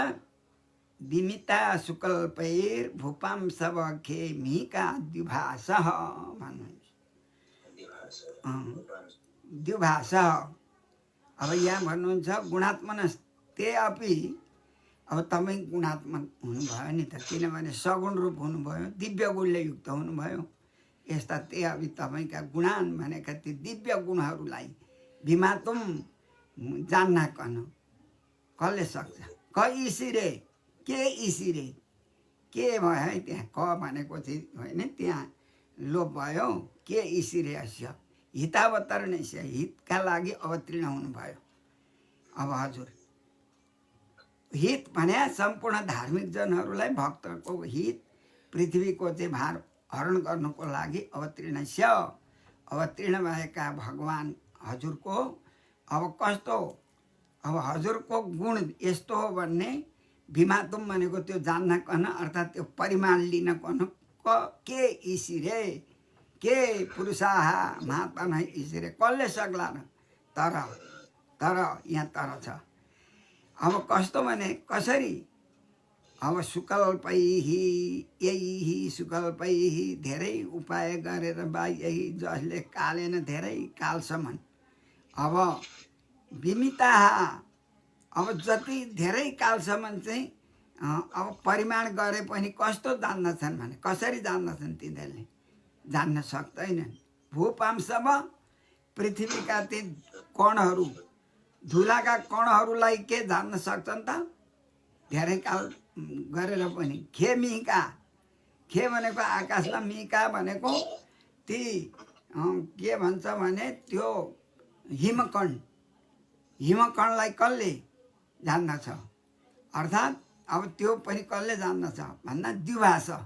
विमिता सुकल्पैर्भूपां सवखे मिका द्विभाषः भन्नुहुन्छ द्विभाषः अब यहाँ भन्नुहुन्छ गुणात्मनस्ते अपि अब तपाईँ गुणात्मक हुनुभयो नि त किनभने सगुण रूप हुनुभयो दिव्य गुणले युक्त हुनुभयो यस्ता ते अब तपाईँका गुणान भनेका ती दिव्य गुणहरूलाई विमातुम जान्न कन कसले सक्छ क इसिरे के इसिरे के भयो है त्यहाँ क भनेको चाहिँ होइन त्यहाँ लोप भयो के इसिरे अस्य हितावतरणस्य हितका लागि अवतीर्ण हुनुभयो अब हजुर हित भने सम्पूर्ण धार्मिक जनहरूलाई भक्तको हित पृथ्वीको चाहिँ भार हरण गर्नुको लागि अवतीर्ण भएका भगवान् हजुरको अब कस्तो अब हजुरको गुण यस्तो हो भन्ने विमातुम भनेको त्यो जान्न कन अर्थात् त्यो परिमाण लिन कन के इसिरे के पुरुषाः महात्मा इसिरे कसले सक्ला र तर यहाँ तर छ अब कस्तो भने कसरी अब सुकल्पैहि यही सुकल्पैहि धेरै उपाय गरेर बा यही जसले कालेन धेरै कालसम्म अब विमिता अब जति धेरै कालसम्म चाहिँ अब परिमाण गरे पनि कस्तो जान्दछन् भने कसरी जान्दछन् तिनीहरूले जान्न सक्दैनन् भूपांशव पृथ्वीका ती कणहरू धुलाका कणहरूलाई के जान्न सक्छन् त धेरै काल गरेर पनि खे मिका खे भनेको आकाशलाई मिका भनेको ती के भन्छ भने त्यो हिमकणलाई कसले जान्दछ अर्थात् अब त्यो पनि कसले जान्दछ भन्दा द्विभाषा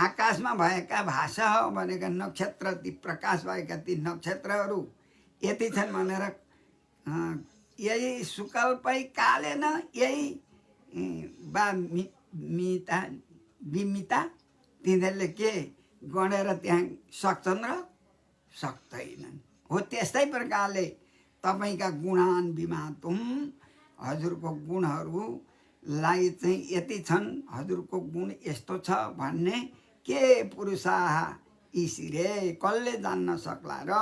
आकाशमा भएका भाषा भनेका नक्षत्र ती प्रकाश भएका ती नक्षत्रहरू यति छन् भनेर यही सुकल्पै कालेन यही बा विमिता तिनीहरूले के गणेर त्यहाँ सक्छन् र सक्दैनन्। हो त्यस्तै प्रकारले तपाईँका गुणान विमातुम, हजुरको गुणहरूलाई चाहिँ यति छन्, हजुरको गुण यस्तो छ भन्ने के पुरुषाः ईशिरे कसले जान्न सक्ला र,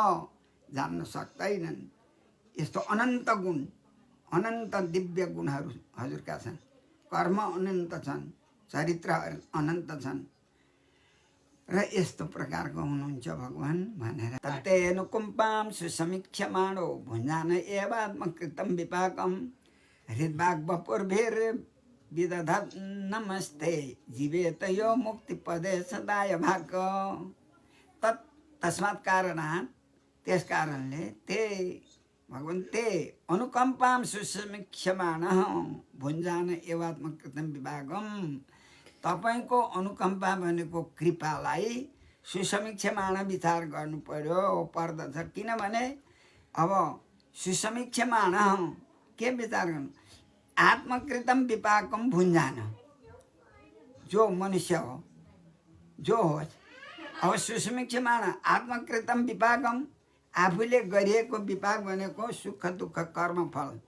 जान्न सक्दैनन्। यस्तो अनन्त गुण, अनन्त दिव्य गुणहरू हजुरका छन्, कर्म अनन्त छन्, चरित्र अनन्त छन् र यस्तो प्रकारको हुनुहुन्छ भगवान् भनेर। तत्तेऽनुकम्पां सुसमीक्ष्यमाणो भुञ्जान एवात्मकृतं विपाकं हृद्भाग्वपुर्भिर्विदधत् नमस्ते जीवेत यो मुक्तिपदे सदाय भाग। तस्मात् कारणात्, त्यस कारणले ते भगवान् ते अनुकम्पां सुसमीक्ष्यमाणः भुञ्जान एवात्मकृतं विभागम, तपाईँको अनुकम्पा भनेको कृपालाई सुसमीक्षमाण विचार गर्नु पर्दछ। किनभने अब सुसमीक्षमाण के विचार गर्नु, आत्मकृतम विपाकम भुञ्जान, जो मनुष्य हो जो होस्, अब सुसमीक्षमाण आत्मकृतम विपाकम, आफूले गरिएको विपाक भनेको सुख दुःख कर्मफल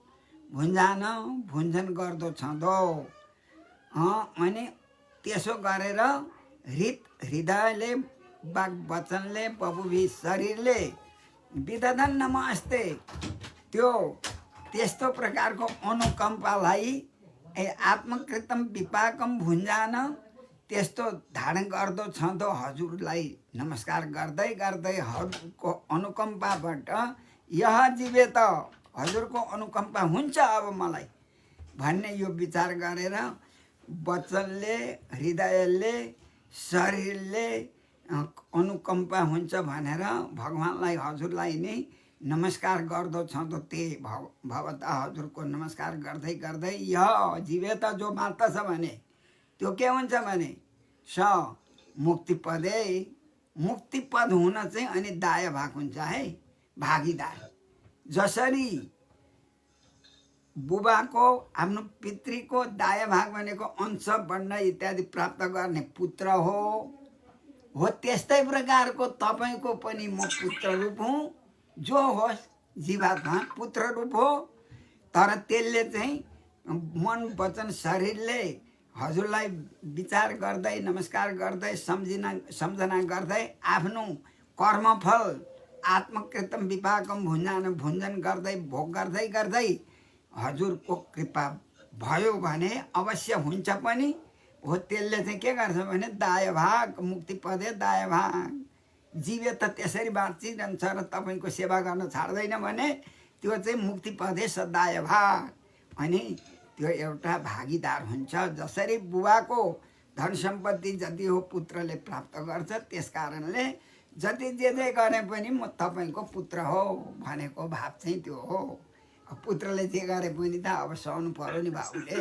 भुञ्जान भुञ्जन गर्दो छँदो। अनि त्यसो गरेर हृदयले वाक वचनले बबुभी शरीरले विदधन नमस्ते, त्यो त्यस्तो प्रकारको अनुकम्पालाई आत्मकृतम विपाकम भुञ्जान, त्यस्तो धारण गर्दो छँदो हजुरलाई नमस्कार गर्दै गर्दै हजुरको अनुकम्पाबाट यह जीवे त हजुरको अनुकम्पा हुन्छ अब मलाई भन्ने यो विचार गरेर वचनले हृदयले शरीरले अनुकम्पा हुन्छ भनेर भगवान्लाई हजुरलाई नै नमस्कार गर्दो छँदो त्यही भवता हजुरको नमस्कार गर्दै गर्दै यह जीवे त जो मात्छ भने त्यो के हुन्छ भने स मुक्तिपदे, मुक्तिपद हुन चाहिँ अनि दाय भाग हुन्छ है, भागीदार। जसरी बुबाको आफ्नो पितृको दाय भाग भनेको अंश बन्न इत्यादि प्राप्त गर्ने पुत्र हो त्यस्तै प्रकारको तपाईँको पनि म पुत्र रूप हुँ, जो होस् जीवात्मा पुत्र रूप हो। तर त्यसले चाहिँ मन वचन शरीरले हजुरलाई विचार गर्दै नमस्कार गर्दै सम्झना गर्दै आफ्नो कर्मफल आत्मकृतम विपाकम भुञ्जान भुञ्जन गर्दै भोग गर्दै गर्दै हजुरको कृपा भयो भने अवश्य हुन्छ पनि हो। त्यसले चाहिँ के गर्छ भने दाय भाग, मुक्तिपदे दाय भाग, जीवे त त्यसरी बाँचिरहन्छ र तपाईँको सेवा गर्न छाड्दैन भने त्यो चाहिँ मुक्तिपदे सदाय भाग, अनि त्यो एउटा भागीदार हुन्छ। जसरी बुबाको धन सम्पत्ति जति हो पुत्रले प्राप्त गर्छ, त्यस कारणले जति जे गरे पनि म तपाईँको पुत्र हो भनेको भाव चाहिँ त्यो हो। पुत्रले जे गरे पनि त अब सहनु पर्यो नि बाबुले,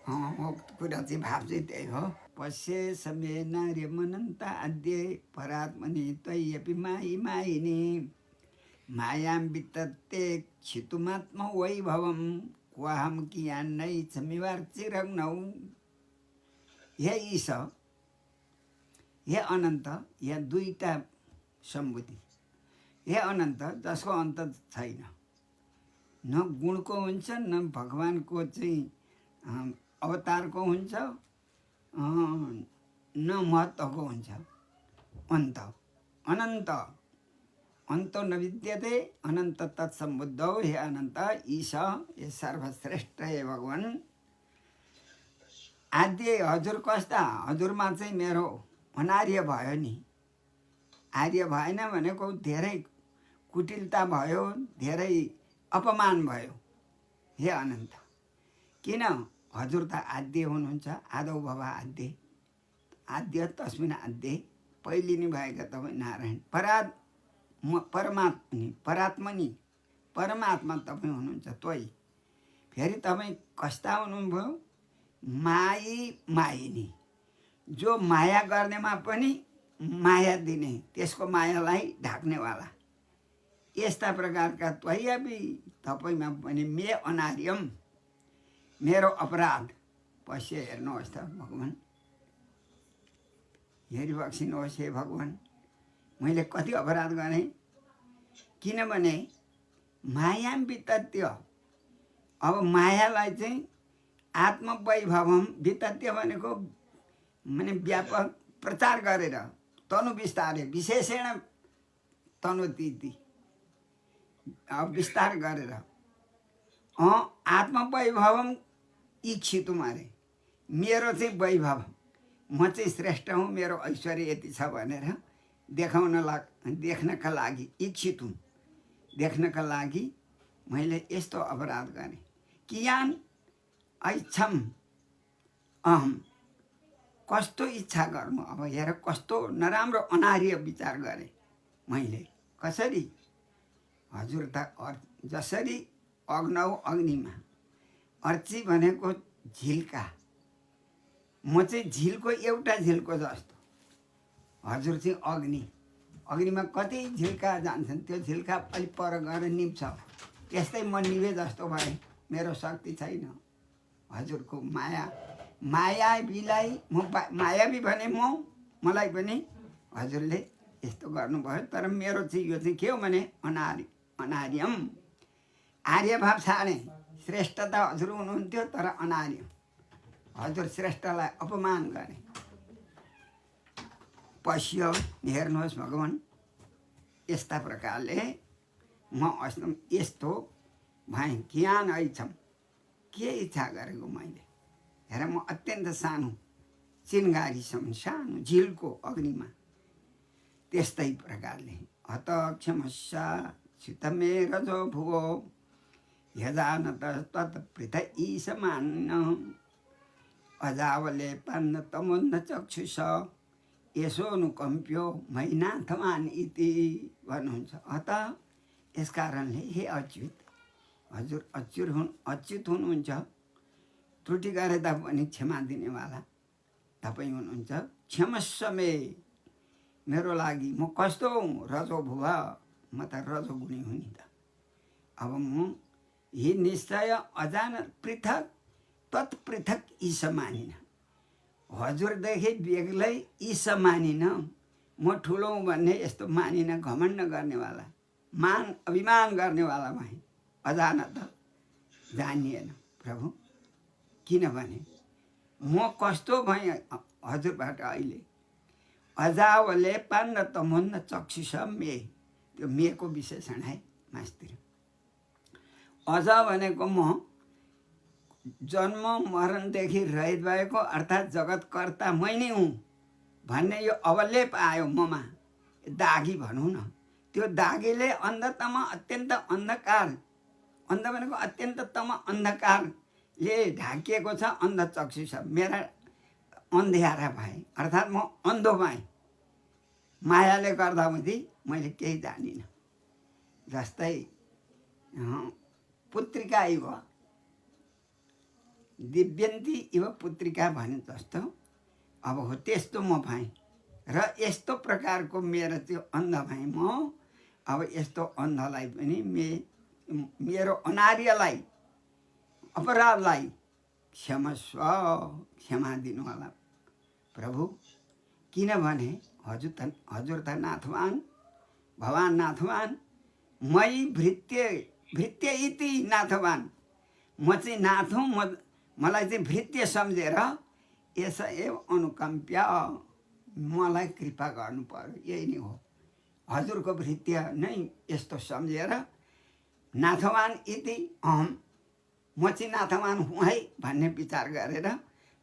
हो कुरा चाहिँ भाव चाहिँ त्यही हो। पश्ये समे नार्य मनन्त आद्ये परात्मनि त्वय्यपि मायि मायिनी मायां वितत्ते क्षितुमात्म वैभवं क्वाहं कियान्नै समिवार्चिरग्नौ। हे ईश, हे अनन्त, यहाँ दुईटा सम्बुद्धि। हे अनन्त जसको अन्त छैन, न गुणको हुन्छ न भगवानको चाहिँ अवतारको हुन्छ, न महत्त्वको हुन्छ। अन्त अनन्त, अन्तो न विद्यते अनन्त तत्सम्बुद्धौ। हे अनन्त ईश, हे सर्वश्रेष्ठ हे भगवान्। आद्य हजुर कस्ता, हजुरमा चाहिँ मेरो अनार्य भयो नि। आर्य भएन भनेको धेरै कुटिलता भयो, धेरै अपमान भयो। हे अनन्त, किन हजुर त आद्य हुनुहुन्छ, आदौ भव आद्य, आद्य तस्मिन् आद्य, पहिलिनी भएका तपाईँ नारायण परात्मनि परमात्मा तपाईँ हुनुहुन्छ। त्वयि फेरि तपाईँ कस्ता हुनुभयो, मायी मायिनी, जो माया गर्नेमा पनि माया दिने, त्यसको मायालाई ढाक्नेवाला, यस्ता प्रकारका त्वय्यपि तपाईँमा पनि मे अनार्यम, मेरो अपराध। पश्य हेर्नुहोस् त भगवान्, हेरिबक्सिनुहोस् हे भगवान्, मैले कति अपराध गरेँ। किनभने माया वितत्य, अब मायालाई चाहिँ आत्मवैभवम वितत्य भनेको माने व्यापक प्रचार गरेर तनु विस्तार विशेषण तनुतीति अब विस्तार गरेर आत्मवैभवम इच्छितु मारे मेरो चाहिँ वैभव, म चाहिँ श्रेष्ठ हुँ, मेरो ऐश्वर्य यति छ भनेर देख्नका लागि इच्छितु, देख्नका लागि मैले यस्तो अपराध गरेँ। कियान ऐच्छम अहम, कस्तो इच्छा गर्नु। अब हेर कस्तो नराम्रो अनार्य विचार गरेँ मैले। कसरी? हजुर त जसरी अग्नौ अग्निमा, अर्ची भनेको झिल्का, म चाहिँ झिल्को एउटा झिल्को जस्तो, हजुर चाहिँ अग्नि, अग्निमा कति झिल्का जान्छन्, त्यो झिल्का अलिक पर गएर निप्छ, त्यस्तै म निभे जस्तो भएँ, मेरो शक्ति छैन। हजुरको माया, माया बिलाई म मायावी भने मलाई पनि हजुरले यस्तो गर्नुभयो। तर मेरो चाहिँ यो चाहिँ के हो भने अनार्यम, आर्यभाव छाडेँ। श्रेष्ठ त हजुर हुनुहुन्थ्यो तर अनार्य, हजुर श्रेष्ठलाई अपमान गरेँ। पश्य, हेर्नुहोस् भगवान्, यस्ता प्रकारले म यस्तो भएँ। कियान ऐच्छम, के इच्छा गरेको मैले। हेर म अत्यन्त सानो चिनगारीसम्म सानो झिल्को अग्निमा, त्यस्तै प्रकारले हत क्षमस्या चितमे रजो भुवो यजानत तत् पृथ ईसमान अजावले पान्न तमोन्न चक्षुष यसोनुकम्प्यो मैनाथमान इति भन्नुहुन्छ। अत यस कारणले हे अच्युत, हजुर अच्युत हुनुहुन्छ, त्रुटि गरे तापनि क्षमा दिनेवाला तपाईँ हुनुहुन्छ। क्षमस्व मे, मेरो लागि म कस्तो हुँ, रजो भुवा, म त रजोगुणी हुँ नि त। अब म हि निश्चय अजान पृथक तत्पृथक ईश मानिन, हजुरदेखि बेग्लै ईश मानिन, म ठुलो हुँ भन्ने यस्तो मानिन, घमण्ड गर्नेवाला, अभिमान गर्नेवाला भएँ। अजानत जानिएन प्रभु, किनभने म कस्तो भएँ हजुरबाट अहिले। अजावले पान्न तमोन्न चक्षुष मे, त्यो मेको विशेषण है मास्तिर। अज भनेको म जन्म मरणदेखि रहित भएको, अर्थात् जगतकर्ता मै नै हुँ भन्ने यो अवलेप आयो ममा, दागी भनौँ न। त्यो दागीले अन्धतम अत्यन्त अन्धकार, अन्ध भनेको अत्यन्ततम अन्धकारले ढाकिएको छ अन्ध चक्षु छ। मेरा अन्ध्यारा भए, अर्थात् म अन्धो भएँ, मायाले गर्दामध्ये मैले केही जानिनँ। जस्तै पुत्रिका इव दिव्यन्ती इव पुत्रिका भने जस्तो अब हो त्यस्तो म भएँ। र यस्तो प्रकारको मेरो त्यो अन्ध भएँ म। अब यस्तो अन्धलाई पनि मेरो अनार्यलाई, अपराधलाई क्षमस्व, क्षमा दिनुहोला प्रभु। किनभने हजुर त नाथवान, भवान नाथवान, मै भृत्य इति नाथवान, म चाहिँ नाथ हुँ, मलाई चाहिँ भृत्य सम्झेर यस एव अनुकम्प्य, मलाई कृपा गर्नु पर्यो, यही नै हो। हजुरको भृत्य नै यस्तो सम्झेर नाथवान इति अहम, म चाहिँ नाथवान हुँ है भन्ने विचार गरेर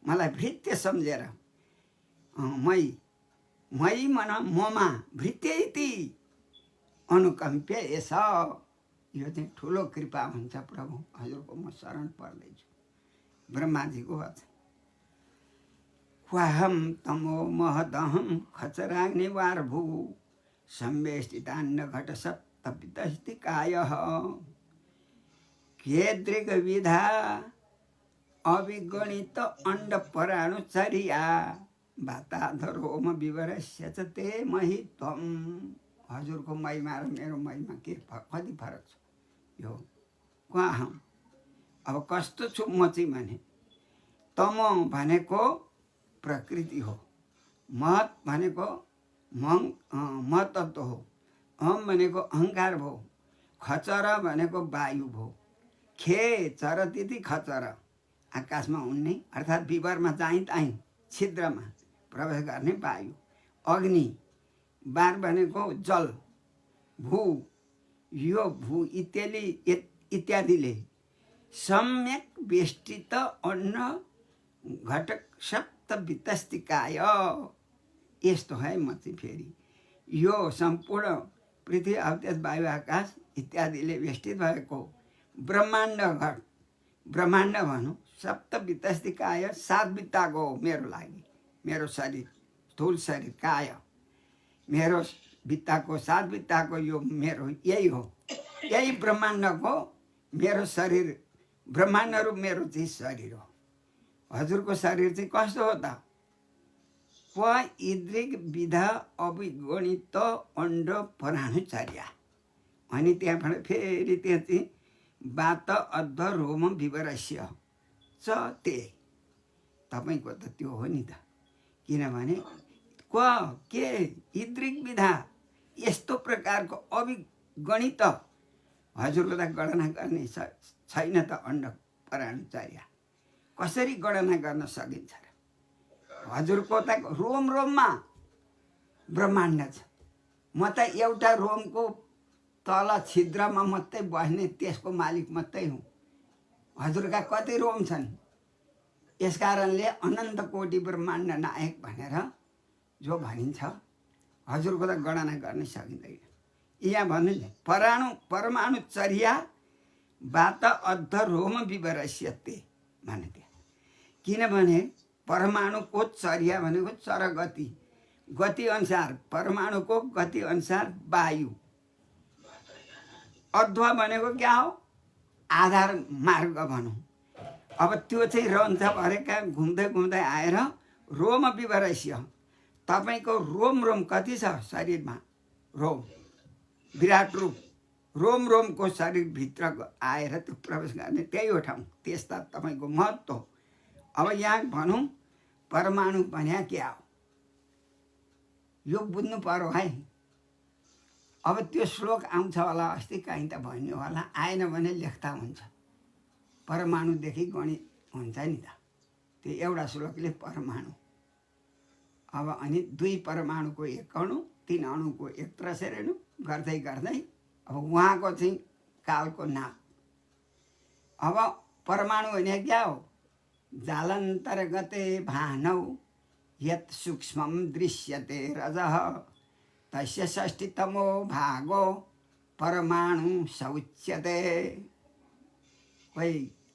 मलाई भृत्य सम्झेर मै मन ममा भृत्य इति अनुकम्प्य यस, यो चाहिँ ठुलो कृपा हुन्छ प्रभु। हजुरको म शरण पर्दैछु। ब्रह्माजीको वचन। क्वाहम तमो महदहम खचराग्निवार भू संवेष्टितान्न घट सप्तपितस्ति कायः केदृग विधा अविगणित अंड पराणुचर्या वाताधरोम विवरस्य च ते महित्वम। हजुरको महिमा र मेरो महिमा के कति फरक छ यो। क्वाहम, अब कस्तो छु म चाहिँ भने, तम भनेको प्रकृति हो, महत भनेको महतत्व हो। अहम भनेको अहङ्कार भयो। खचर भनेको वायु भयो। खे चरतिथि खचर आकाशमा उड्ने अर्थात् विवरमा चाहिँ ताहीँ छिद्रमा प्रवेश गर्ने वायु। अग्नि बार भनेको जल। भू यो भू इत्यादिले सम्यक वेष्टित अन्न घटक सप्त वितस्तिकाय। यस्तो है म चाहिँ फेरि यो सम्पूर्ण पृथ्वी अवतेज वायु आकाश इत्यादिले वेष्टित भएको ब्रह्माण्ड घट ब्रह्माण्ड भनौँ सप्त वितस्तिकाय 7 बित्ताको हो मेरो लागि। मेरो शरीर स्थूल शरीर काय मेरो बित्ताको 7 बित्ताको यो मेरो यही हो। यही ब्रह्माण्डको मेरो शरीर ब्रह्माण्ड रूप मेरो चाहिँ शरीर हो। हजुरको शरीर चाहिँ कस्तो हो त? क्व इद्रिक विधा अभिगणित अण्ड पराणुचर्या। अनि त्यहाँबाट फेरि त्यहाँ चाहिँ वात अद्ध रोम विवरस्य च ते तपाईँको त त्यो हो नि त। किनभने क्व के इद्रिक विधा यस्तो प्रकारको अभिगणित हजुरको त गणना गर्ने छैन त। अण्ड पराणुचर्या कसरी गणना गर्न सकिन्छ र? हजुरको त रोम रोममा ब्रह्माण्ड छ। म त एउटा रोमको तल छिद्रमा मात्रै बस्ने त्यसको मालिक मात्रै हुँ। हजुरका कति रोम छन्? यस कारणले अनन्त कोटि ब्रह्माण्ड नायक भनेर जो भनिन्छ हजुरको त गणना गर्न सकिँदैन। यहाँ भन्नु नि परमाणुचर्या वात अद्ध रोम विवरस्यते भने त्यहाँ। किनभने परमाणुको चर्या भनेको चर गति गति अनुसार परमाणुको गति अनुसार वायु। अध्वा भनेको क्या हो? आधार मार्ग भनौँ। अब त्यो चाहिँ रहन्छ भरेका घुम्दै घुम्दै आएर रोम विवरस्य तपाईँको रोम रोम कति छ शरीरमा? रोम विराट रूप रोम रोमको शरीरभित्र आएर त्यो प्रवेश गर्ने त्यही हो ठाउँ। त्यस्ता तपाईँको महत्त्व। अब यहाँ भनौँ परमाणु भने क्या हो यो बुझ्नु पर्यो है। अब त्यो श्लोक आउँछ होला, अस्ति कहीँ त भन्यो होला, आएन भने लेख्दा हुन्छ। परमाणुदेखि गणित हुन्छ नि त। त्यो एउटा श्लोकले परमाणु। अब अनि 2 परमाणुको 1 अणु 3 अणुको 1 त्रसरेणु गर्दै गर्दै अब उहाँको चाहिँ कालको नाप। अब परमाणु भने क्या हो? जालन्तर्गते भानौ यत् सूक्ष्मं दृश्यते रजः तस्य षष्ठीतमो भागो परमाणु सौच्यते। कोही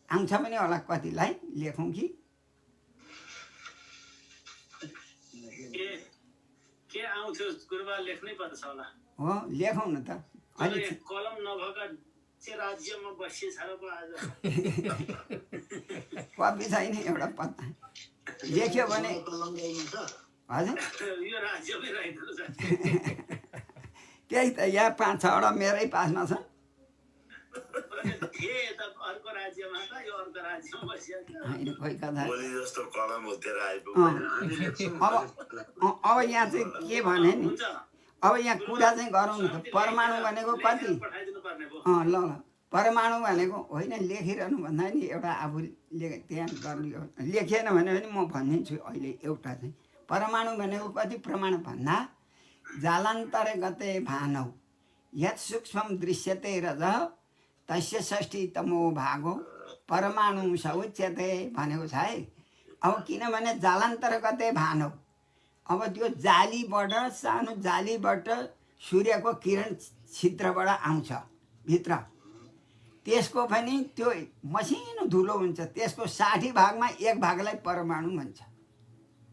आउँछ पनि होला, कतिलाई लेखौँ कि? के आउँथ्यो गुरुबा? लेख्नै पर्छ होला। हो लेखौँ न त। अहिले कलम नभएका चाहिँ राज्यमा बसिए छ र पो आज। कपी छैन एउटा पत्ता लेख्यो भने हजुर यो राज्यमै रहेको छ। त्यही त यहाँ 5-6वटा मेरै पासमा छ। थिए त अर्को राज्यमा त यो अर्को राज्यमा बसिएको छ। होइन खोइ कता। बोली जस्तो कलम होतेर आइपुग्यो। अब यहाँ चाहिँ के भने नि, अब यहाँ कुरा चाहिँ गरौँ न त। परमाणु भनेको कति? पठाइदिनु पर्ने भयो। ल ल परमाणु भनेको होइन लेखिरहनु भन्दा नि एउटा आफूले त्यहाँ गर्नु लेखेन भने पनि म भनिदिन्छु अहिले एउटा चाहिँ। परमाणु भनेको कति प्रमाण भन्दा जालान्तरे गते भानौ यत् सूक्ष्मं दृश्यते रजः तस्य षष्ठीतमो भागो परमाणु सौच्यते भनेको छ है। अब किनभने जालान्तर गते भानौ, अब त्यो जालीबाट सानो जालीबाट सूर्यको किरण छिद्रबाट आउँछ भित्र। त्यसको पनि त्यो मसिनो धुलो हुन्छ। त्यसको 60 भागमा 1 भागलाई परमाणु भन्छ।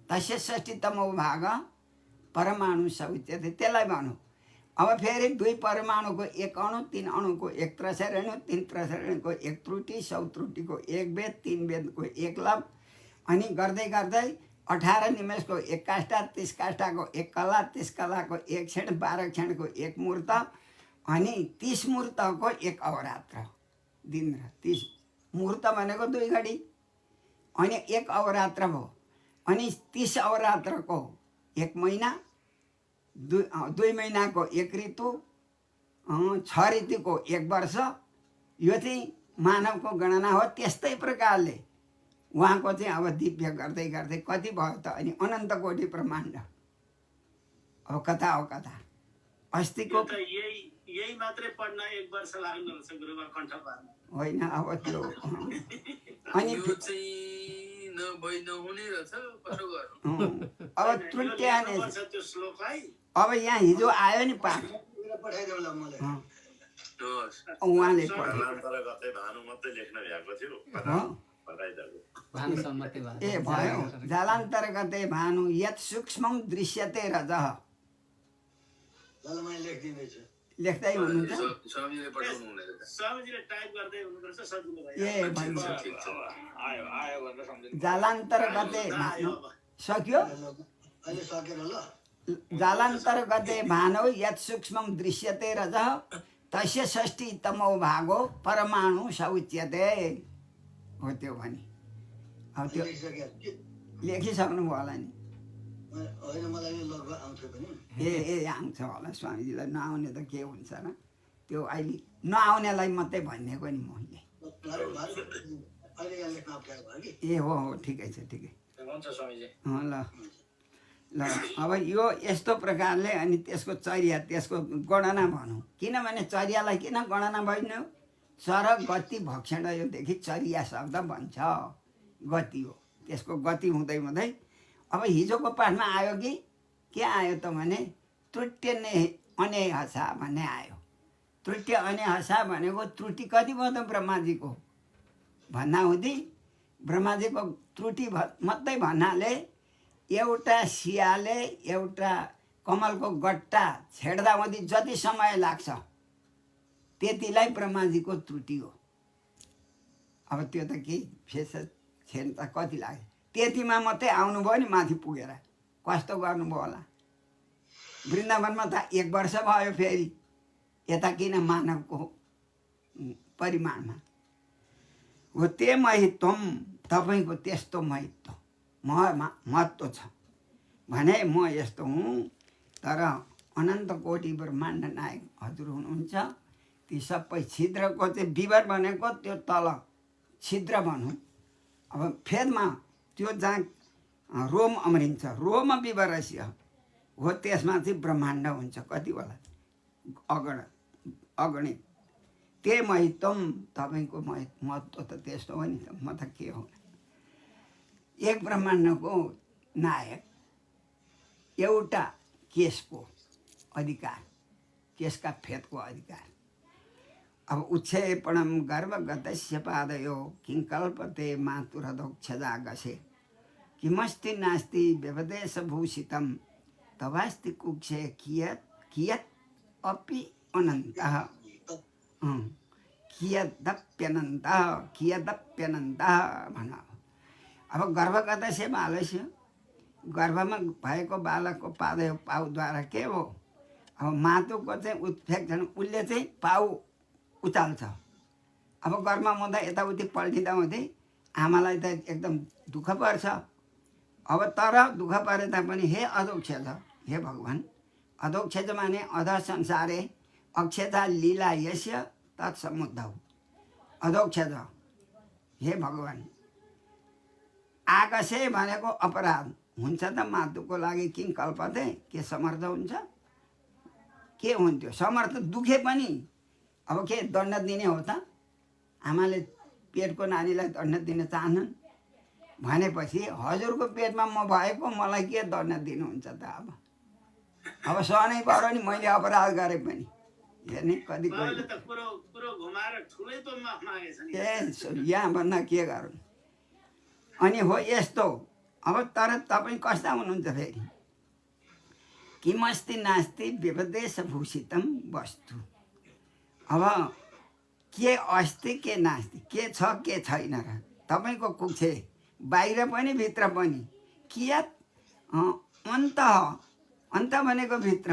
तस्य षष्ठीतमो भाग परमाणु सौच्यते त्यसलाई भनौँ। अब फेरि 2 परमाणुको 1 अणु 3 अणुको 1 त्रसरेणु 3 त्रसरेणुको 1 त्रुटि 100 त्रुटिको 1 वेद 3 वेदको 1 लव अनि गर्दै गर्दै 18 निमेषको 1 काष्ठा 30 काष्ठाको 1 कला 30 कलाको 1 क्षण 12 क्षणको 1 मुहूर्त अनि 30 मुहूर्तको 1 अवरात्र दिन र 30 मुहूर्त भनेको 2 घडी अनि 1 अवरात्र भयो। अनि 30 अवरात्रको 1 महिना 2 महिनाको 1 ऋतु 6 ऋतुको 1 वर्ष यो चाहिँ मानवको गणना हो। त्यस्तै प्रकारले उहाँको चाहिँ अब दिव्य गर्दै गर्दै कति भयो त अनि अनन्त कोटि ब्रह्माण्ड अब कता हो कता अस्तिको त यही मात्रै पढ्न 1 वर्ष लाग्नु रहेछ गुरुमा कण्ठ पार्न। होइन अब त्यो अनि अब त्रुट्याने त्यो श्लोकलाई अब यहाँ हिजो आयो नि पाठ पठाइदेऊला मलाई उहाँले कालान्तर गते भानु मात्रै लेख्न भएको थियो पठाइदिएको ए भयो जालान्तर गते भानु यत सूक्ष्म दृश्यते रजः ल मैले लेखिदिँदैछु। लेख्दै हुनुहुन्छ स्वामीजीले टाइप गर्दै हुनुपर्छ सजिलो भयो। ए भन्छ आयो भनेर सम्झिनु। जालान्तर गते भानु सक्यो अहिले सकेर ल जालान्तर गते भानु यत सूक्ष्म दृश्यते रजः तस्य षष्ठी तमो भागो परमाणु सौच्यते हो त्यो भने अब त्यो लेखिसकेँ लेखिसक्नु भयो होला नि होइन मलाई यो लगभग आउँथ्यो पनि ए आउँछ होला स्वामीजीलाई नआउने त के हुन्छ र त्यो अहिले नआउनेलाई मात्रै भनिदिएको नि मैले अहिले यहाँ लेख्न अप्ठ्यारो भयो कि ए हो ठिकै छ ठिकै हुन्छ स्वामीजी। ल ल अब यो यस्तो प्रकारले अनि त्यसको चर्या त्यसको गणना भनौँ किनभने चर्यालाई किन गणना भइनु चर गति भक्षण योदेखि चर्या शब्द भन्छ गति हो त्यसको गति हुँदै हुँदै अब हिजोको पाठमा आयो कि के आयो त भने त्रुट्य अने हसा भन्ने आयो। त्रुट्य अने हसा भनेको त्रुटि कति भयो त ब्रह्माजीको भन्दा हुँदी ब्रह्माजीको त्रुटि मात्रै भन्नाले एउटा सियाले एउटा कमलको गट्टा छेड्दा हुँदी जति समय लाग्छ त्यतिलाई ब्रह्माजीको त्रुटि हो। अब त्यो त केही फेस छेन त कति लाग्यो त्यतिमा मात्रै आउनुभयो नि माथि पुगेर कस्तो गर्नुभयो होला। वृन्दावनमा त 1 वर्ष भयो फेरि यता किन मानवको परिमाणमा हो त्यो महित्व तपाईँको त्यस्तो महित्व महत्त्व छ भने म यस्तो हुँ तर अनन्त कोटि ब्रह्माण्ड नायक हजुर हुनुहुन्छ। ती सबै छिद्रको चाहिँ विवर भनेको त्यो तल छिद्र भनौँ अब फेदमा त्यो जहाँ रोम अमरिन्छ रोम विवरस्य हो त्यसमा चाहिँ ब्रह्माण्ड हुन्छ कति होला अगणित त्यही महित्व तपाईँको महत्त्व त त्यस्तो हो नि त म त के हो एक ब्रह्माण्डको नायक एउटा केसको अधिकार केसका फेदको अधिकार अब उच्छेपणम गर्भगतस्य पादयो किङ्कल्पते मातुरदोक्षजागसे किमस्ति नास्ति व्यवदेशभूषितं तवास्ति कुक्षे कियत् अपि अनन्तः कियदप्यनन्तः भन। अब गर्भगतस्य बालस्य गर्भमा भएको बालकको पाउद्वारा के हो अब मातुको चाहिँ उत्प्रेक्षण उसले चाहिँ पाउ उचाल्छ। अब गर्भमा हुँदा यताउति पल्टिँदा हुँदै आमालाई त एकदम दुःख पर्छ। अब तर दुःख परे तापनि हे अधोक्षज हे भगवान् अधोक्षज माने अध संसारे अक्षता लीला यस्य तत्समुद्धौ अधोक्षज हे भगवान् आकाशे भनेको अपराध हुन्छ त मातुको लागि किन कल्पते के समर्थ हुन्छ के हुन्थ्यो समर्थ दुखे पनि अब के दण्ड दिने हो त आमाले पेटको नानीलाई दण्ड दिन चाहन्छन् भनेपछि हजुरको पेटमा म भएको मलाई के दण्ड दिनुहुन्छ त अब सहनै पर्यो नि मैले अपराध गरे पनि हेर्ने कति ए यहाँ भन्दा के गरौँ अनि हो यस्तो। अब तर तपाईँ कस्ता हुनुहुन्छ फेरि किमस्ति नास्ति व्यवदेशभूषितं वस्तु। अब के अस्ति के नास्ति के छ के छैन र तपाईँको कुक्षे बाहिर पनि भित्र पनि कियत् अन्त भनेको भित्र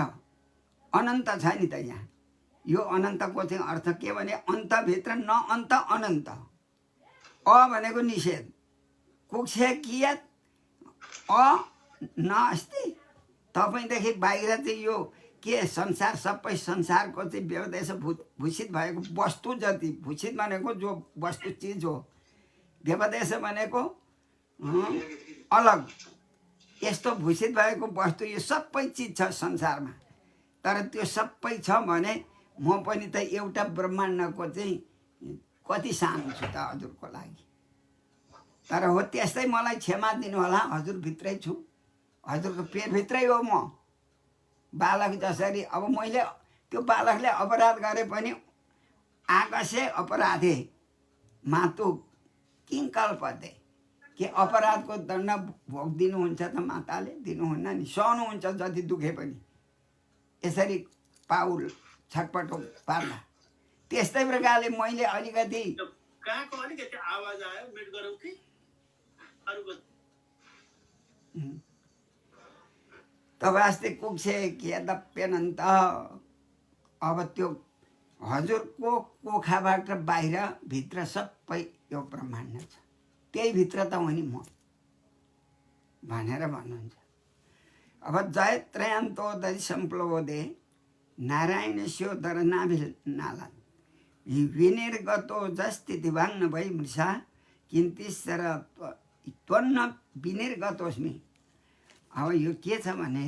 अनन्त छ नि त यहाँ यो अनन्तको चाहिँ अर्थ के भने अन्तभित्र न अन्त अनन्त अ भनेको निषेध कुक्षे कियत् न अस्ति तपाईँदेखि बाहिर चाहिँ यो के संसार सबै संसारको चाहिँ व्यवदेश भूषित भएको वस्तु जति, भूषित भनेको जो वस्तु चिज हो, व्यवदेश भनेको अलग, यस्तो भूषित भएको वस्तु यो सबै चिज छ संसारमा। तर त्यो सबै छ भने म पनि त एउटा ब्रह्माण्डको चाहिँ कति सानो छु त हजुरको लागि। तर हो त्यस्तै मलाई क्षमा दिनु होला, हजुरभित्रै छु, हजुरको पेटभित्रै हो म बालक जसरी। अब मैले त्यो बालकले अपराध गरे पनि आकाशे अपराधे मातु किङ कल्पते, के अपराधको दण्ड भोग दिनुहुन्छ त माताले? दिनुहुन्न नि, सहनुहुन्छ जति दुखे पनि। यसरी पाउल छटपटो पार्दा त्यस्तै प्रकारले मैले अलिकति कहाँको अलिकति आवाज आयो, म्युट गरौँ कि अरूको? तवास्ते कुक्षे यद्यप्यनन्त। अब त्यो हजुरको कोखाबाट बाहिर भित्र सबै यो ब्रह्माण्ड छ, त्यही भित्र त हो नि म भनेर भन्नुहुन्छ। अब जयत्रयान्तोदधि सम्प्लवोदे नारायणस्योदर नाभिनाला विनिर्गतो जस्थितिवाङ्न भई मृषा किन्तिस्तर त्वन्न विनिर्गतोस्मि। अब यो के छ भने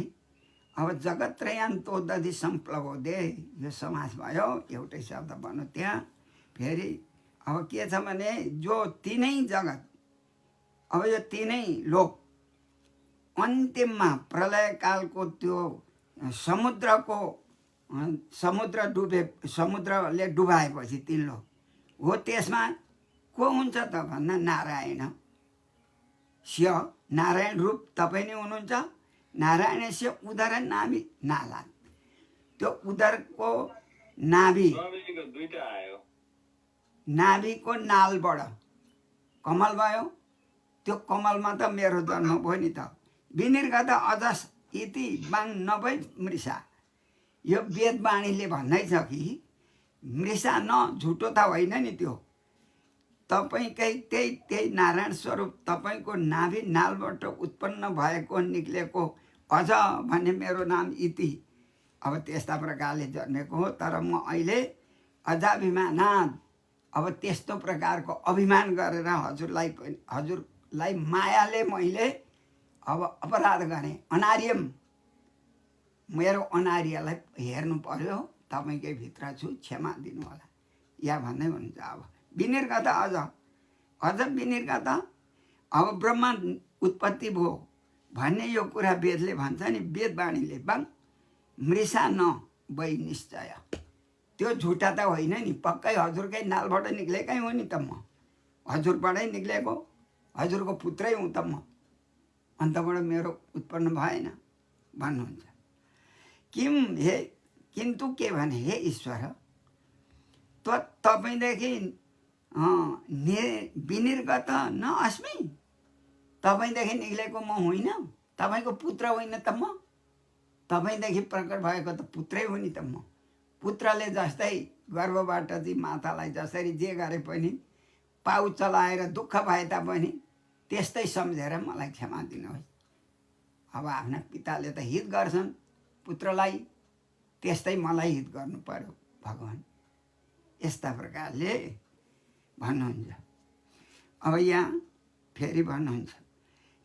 अब जगत्रयान्तोदधि सम्प्लवोदे यो समास भयो, एउटै शब्द भन्नु त्यहाँ। फेरि अब के छ भने जो तिनै जगत, अब यो तिनै लोक अन्तिममा प्रलयकालको त्यो समुद्रले डुबाएपछि तीन लोक हो, त्यसमा को हुन्छ त भन्दा नारायण स्य, नारायण रूप तपाईँ नै हुनुहुन्छ। नारायण स्य उदर नाभि नाला, त्यो उदरको नाभि, नाभिको नालबाट कमल भयो, त्यो कमलमा त मेरो जन्म भयो नि त। विनिर्गत अजस इति बाङ नभई मृषा, यो वेदवाणीले भन्दैछ कि मृषा न झुटो त होइन नि, त्यो तपाईँकै त्यही नारायण स्वरूप तपाईँको नाभि नालबाट उत्पन्न भएको निक्लेको अझ भन्ने मेरो नाम इति। अब त्यस्ता प्रकारले जन्मेको हो। तर म अहिले अजाभिमानात्, अब त्यस्तो प्रकारको अभिमान गरेर हजुरलाई मायाले मैले अब अपराध गरेँ, अनार्यम, मेरो अनार्यलाई हेर्नु पर्यो, तपाईँकै भित्र छु, क्षमा दिनु होला या भन्दै हुनुहुन्छ। अब विनिर्गत अझ विनिर्गत, अब ब्रह्मा उत्पत्ति भयो भन्ने यो कुरा वेदले भन्छ नि, वेदवाणीले बाङ मृषा न वै निश्चय, त्यो झुटा त होइन नि, पक्कै हजुरकै नालबाट निक्लेकै हो नि त, म हजुरबाटै निक्लेको, हजुरको पुत्रै हुँ त म, अन्तबाट मेरो उत्पन्न भएन भन्नुहुन्छ। किन्तु के भने हे ईश्वर, तपाईँदेखि विनिर्गत न अस्मि, तपाईँदेखि निक्लेको म होइन, तपाईँको पुत्र होइन त म, तपाईँदेखि प्रकट भएको त पुत्रै हो नि त म। पुत्रले जस्तै गर्भबाट चाहिँ मातालाई जसरी जे गरे पनि पाउ चलाएर दुःख भए तापनि त्यस्तै सम्झेर मलाई क्षमा दिनुहोस्। अब आफ्ना पिताले त हित गर्छन् पुत्रलाई, त्यस्तै मलाई हित गर्नु पर्यो भगवान्, यस्ता प्रकारले भन्नुहुन्छ। अब यहाँ फेरि भन्नुहुन्छ,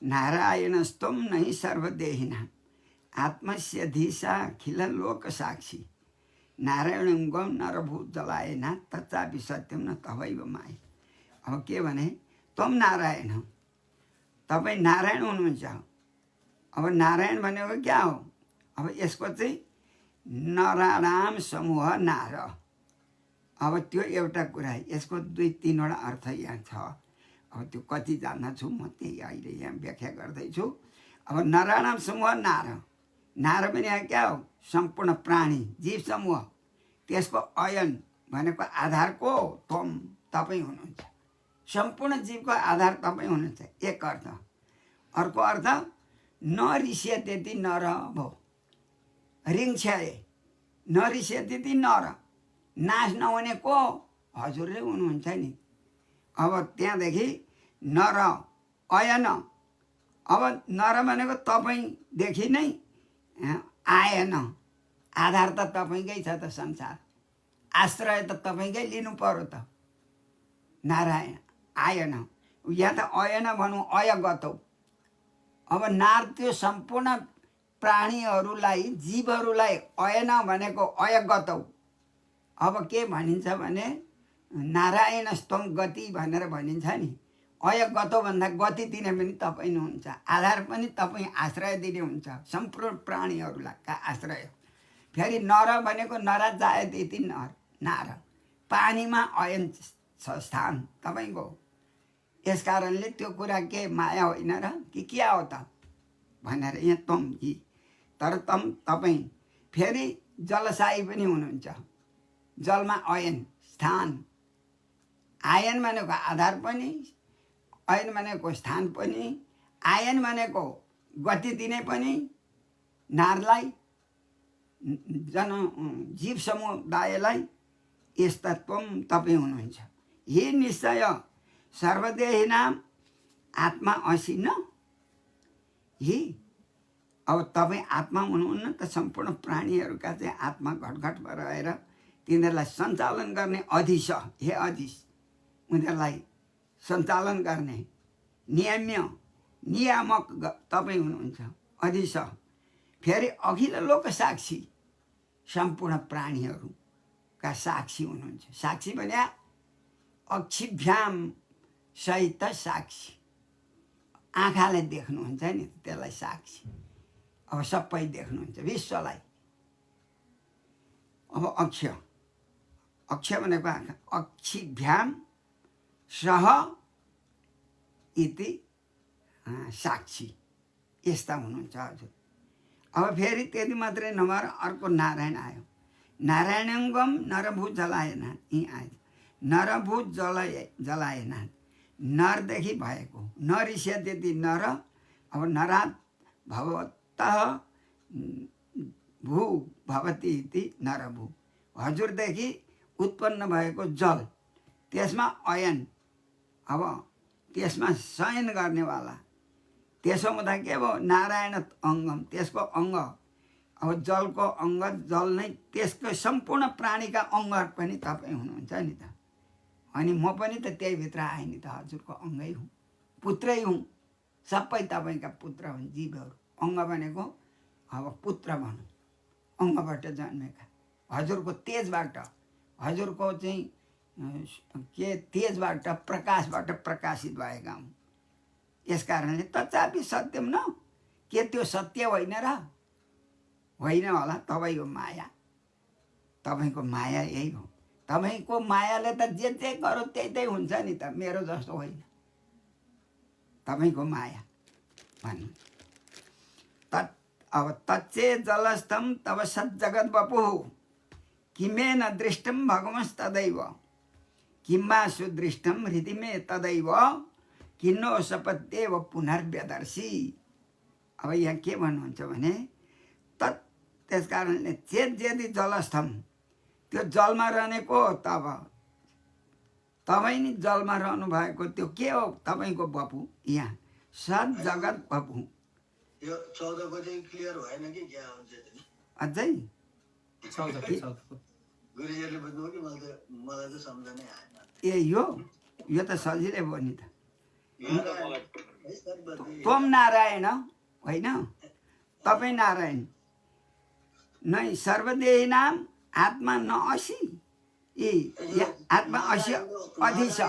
नारायणस्तम नै सर्वदेहिना आत्मस्य धीसा खिल लोक साक्षी नारायण गम नरभूत जलाएना तच्चापि सत्यम न तवैव माय। अब के भने तम नारायण हो, तपाईँ नारायण हुनुहुन्छ। अब नारायण भनेको क्या हो? अब यसको चाहिँ नराणाम समूह नार, अब त्यो एउटा कुरा, यसको 2-3वटा अर्थ यहाँ छ। अब त्यो कति जान्छु म, त्यही अहिले यहाँ व्याख्या गर्दैछु। अब नराणाम समूह नार, नार पनि यहाँ क्या हो? सम्पूर्ण प्राणी जीव समूह, त्यसको अयन भनेको आधार को तपाईँ हुनुहुन्छ। सम्पूर्ण जीवको आधार तपाईँ हुनुहुन्छ, एक अर्थ। अर्को अर्थ नरिष्य त्यति नर भो, रिङ्छ्याए नरिष्य त्यति नर, नाश नहुने को हजुरले हुनुहुन्छ नि। अब त्यहाँदेखि नर अयन, अब नर भनेको तपाईँदेखि नै आएन। आधार त तपाईँकै छ त संसार, आश्रय त तपाईँकै लिनु पर्यो त। नारायण आएन, यहाँ त अएन भनौँ, अयगतौ। अब नार त्यो सम्पूर्ण प्राणीहरूलाई, जीवहरूलाई अएन भनेको अयगतौ। अब के भनिन्छ भने नारायणस्तम गति भनेर भनिन्छ नि। अयगतौ भन्दा गति दिने पनि तपाईँ नै हुन्छ, आधार पनि तपाईँ, आश्रय दिने हुन्छ सम्पूर्ण प्राणीहरूलाई का आश्रय। फेरि नर भनेको नरा जायत इति नर, नार, पानीमा अयन छ स्थान तपाईँको। यस कारणले त्यो कुरा के माया होइन र कि क्या हो त भनेर यहाँ तम यी। तर तपाईँ फेरि जलसायी पनि हुनुहुन्छ, जलमा अयन स्थान। आयन भनेको आधार पनि, अयन भनेको स्थान पनि, आयन भनेको गति दिने पनि नारलाई, जीव समुदायलाई। यस्ता तपाईँ हुनुहुन्छ। यही निश्चय सर्वदेही नाम आत्मा असी न। यही अब तपाईँ आत्मा हुनुहुन्न त, सम्पूर्ण प्राणीहरूका चाहिँ आत्मा घटघटमा रहेर तिनीहरूलाई सञ्चालन गर्ने अधीश, हे अधीश, उनीहरूलाई सञ्चालन गर्ने नियम्य नियामक तपाईँ हुनुहुन्छ, अधीश। फेरि अघिल्लो लोक साक्षी, सम्पूर्ण प्राणीहरूका साक्षी हुनुहुन्छ। साक्षी भने अक्षिभ्याम सहित साक्षी, आँखाले देख्नुहुन्छ नि त्यसलाई साक्षी। अब सबै देख्नुहुन्छ विश्वलाई। अब अक्ष, अक्ष भनेको आँखा, अक्षिभ्याम सह इति साक्षी, यस्ता हुनुहुन्छ हजुर। अब फेरि त्यति मात्रै नभएर अर्को नारायण आयो। नारायणङ्गम नरभूत जलाएन, यहीँ आयो नरभूत जलाएन, नरदेखि भएको, नरिष्यति नर। अब नरात् भवतः भू भवति इति नरभू, हजुरदेखि उत्पन्न भएको जल, त्यसमा अयन, अब त्यसमा शयन गर्नेवाला। त्यसो हुँदा के भयो, नारायण अङ्गम, त्यसको अङ्ग। अब जलको अङ्ग, जल नै त्यसको सम्पूर्ण प्राणीका अङ्ग पनि तपाईँ हुनुहुन्छ नि त। अनि म पनि त त्यही भित्र आएँ नि त, हजुरको अङ्गै हुँ, पुत्रै हुँ, सबै तपाईँका पुत्र हुन् जीवहरू। अङ्ग भनेको अब पुत्र भनौँ, अङ्गबाट जन्मेका, हजुरको तेजबाट, हजुरको चाहिँ के तेजबाट, प्रकाशबाट प्रकाशित भएका हुन्। यस कारणले तथापि सत्यम न, के त्यो सत्य होइन र? होइन होला, तपाईँको माया, तपाईँको माया यही हो। तपाईँको मायाले त जे जे गरो त्यही हुन्छ नि त, मेरो जस्तो होइन, तपाईँको माया भन्नु। अब तच्चे जलस्थम तब सज्जगत बपु किमेन दृष्टम भगवंस्तदैव किम्मा सुदृष्टम हृदिमे तदैव किन्नो सपत्येव पुनर्व्यदर्शी। अब यहाँ के भन्नुहुन्छ भने त्यस कारणले चेत यदि जलस्थम, त्यो जलमा रहनेको तब तपाईँ नि जलमा रहनु भएको, त्यो के हो तपाईँको बपु, यहाँ सत जगत बपु। यो 14 को चाहिँ क्लियर भएन कि क्या हुन्छ नि अझै गुरुजीले बुझ्नु कि मलाई त सम्झनै आएन। ए यो त सजिलै भयो नि त। है सर त्वम नारायण होइन, तपाईँ नारायण नै सर्वदेही नाम आत्मा न असी। ए आत्मा असी अधि छ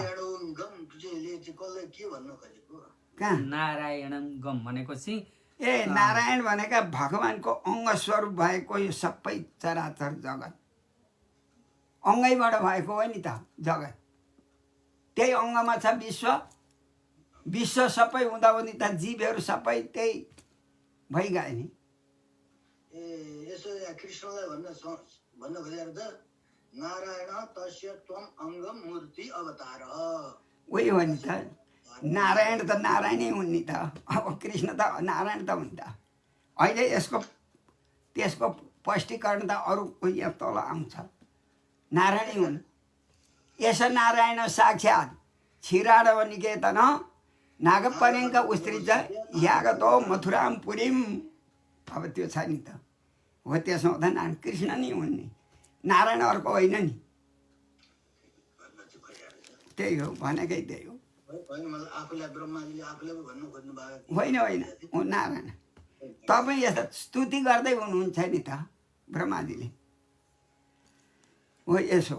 कहाँ? नारायणम गम भनेको चाहिँ ए नारायण भनेका भगवानको अङ्ग स्वरूप भएको यो सबै चराचर जगत अङ्गैबाट भएको हो नि त जगत। त्यही अङ्गमा छ विश्व, विश्व सबै हुँदाहुँदी त जीवहरू सबै त्यही भइगए नि। ए यसो कृष्णलाई भन्न खोजेर त नारायण तस्य त्वम अङ्गम मूर्ति अवतार, उही हो नि त। नारायण त नारायणै हुन् नि त। अब कृष्ण त नारायण त हुन् त। अहिले त्यसको स्पष्टीकरण त अरू कोही यहाँ तल आउँछ, नारायणै हुन्। यस नारायण साक्षात् क्षीराडव निकेतन नागपर्यङ्क उत्सृज्य यागतो मथुराम पुरीम अब त्यो छ नि त। हो त्यसो हुँदा नारायण कृष्ण नै हुन् नि, नारायण अर्को होइन नि। भन्न चाहिँ खोजिरहेको छ। त्यही हो, भनेकै त्यही हो। होइन मतलब आफूलाई ब्रह्माजीले आफूलाई पो भन्नु खोज्नु भएको होइन होइन, ऊ नारायण। तपाईँ यस्तो स्तुति गर्दै हुनुहुन्छ नि त ब्रह्माजीले। हो यसो।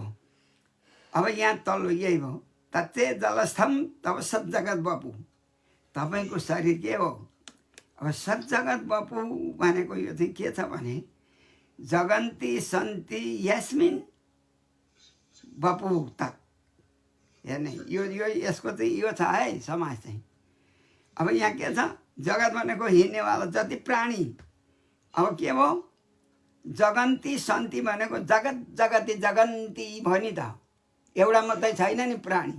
अब यहाँ तल्लो यही भयो, तत्ते जलस्थम तब सज्जगत बपु। तपाईँको शरीर के हो? अब सज्जगत बपु भनेको यो चाहिँ के छ भने जगन्ती सन्ति यस्मिन बपु तत्। हेर्ने यो यो यसको चाहिँ यो छ है समाज चाहिँ। अब यहाँ के छ? जगत भनेको हिँड्नेवाला जति प्राणी। अब के भयो? जगन्ती सन्ति भनेको जगत जगती जगन्ती भनी त एउटा मात्रै छैन नि प्राणी।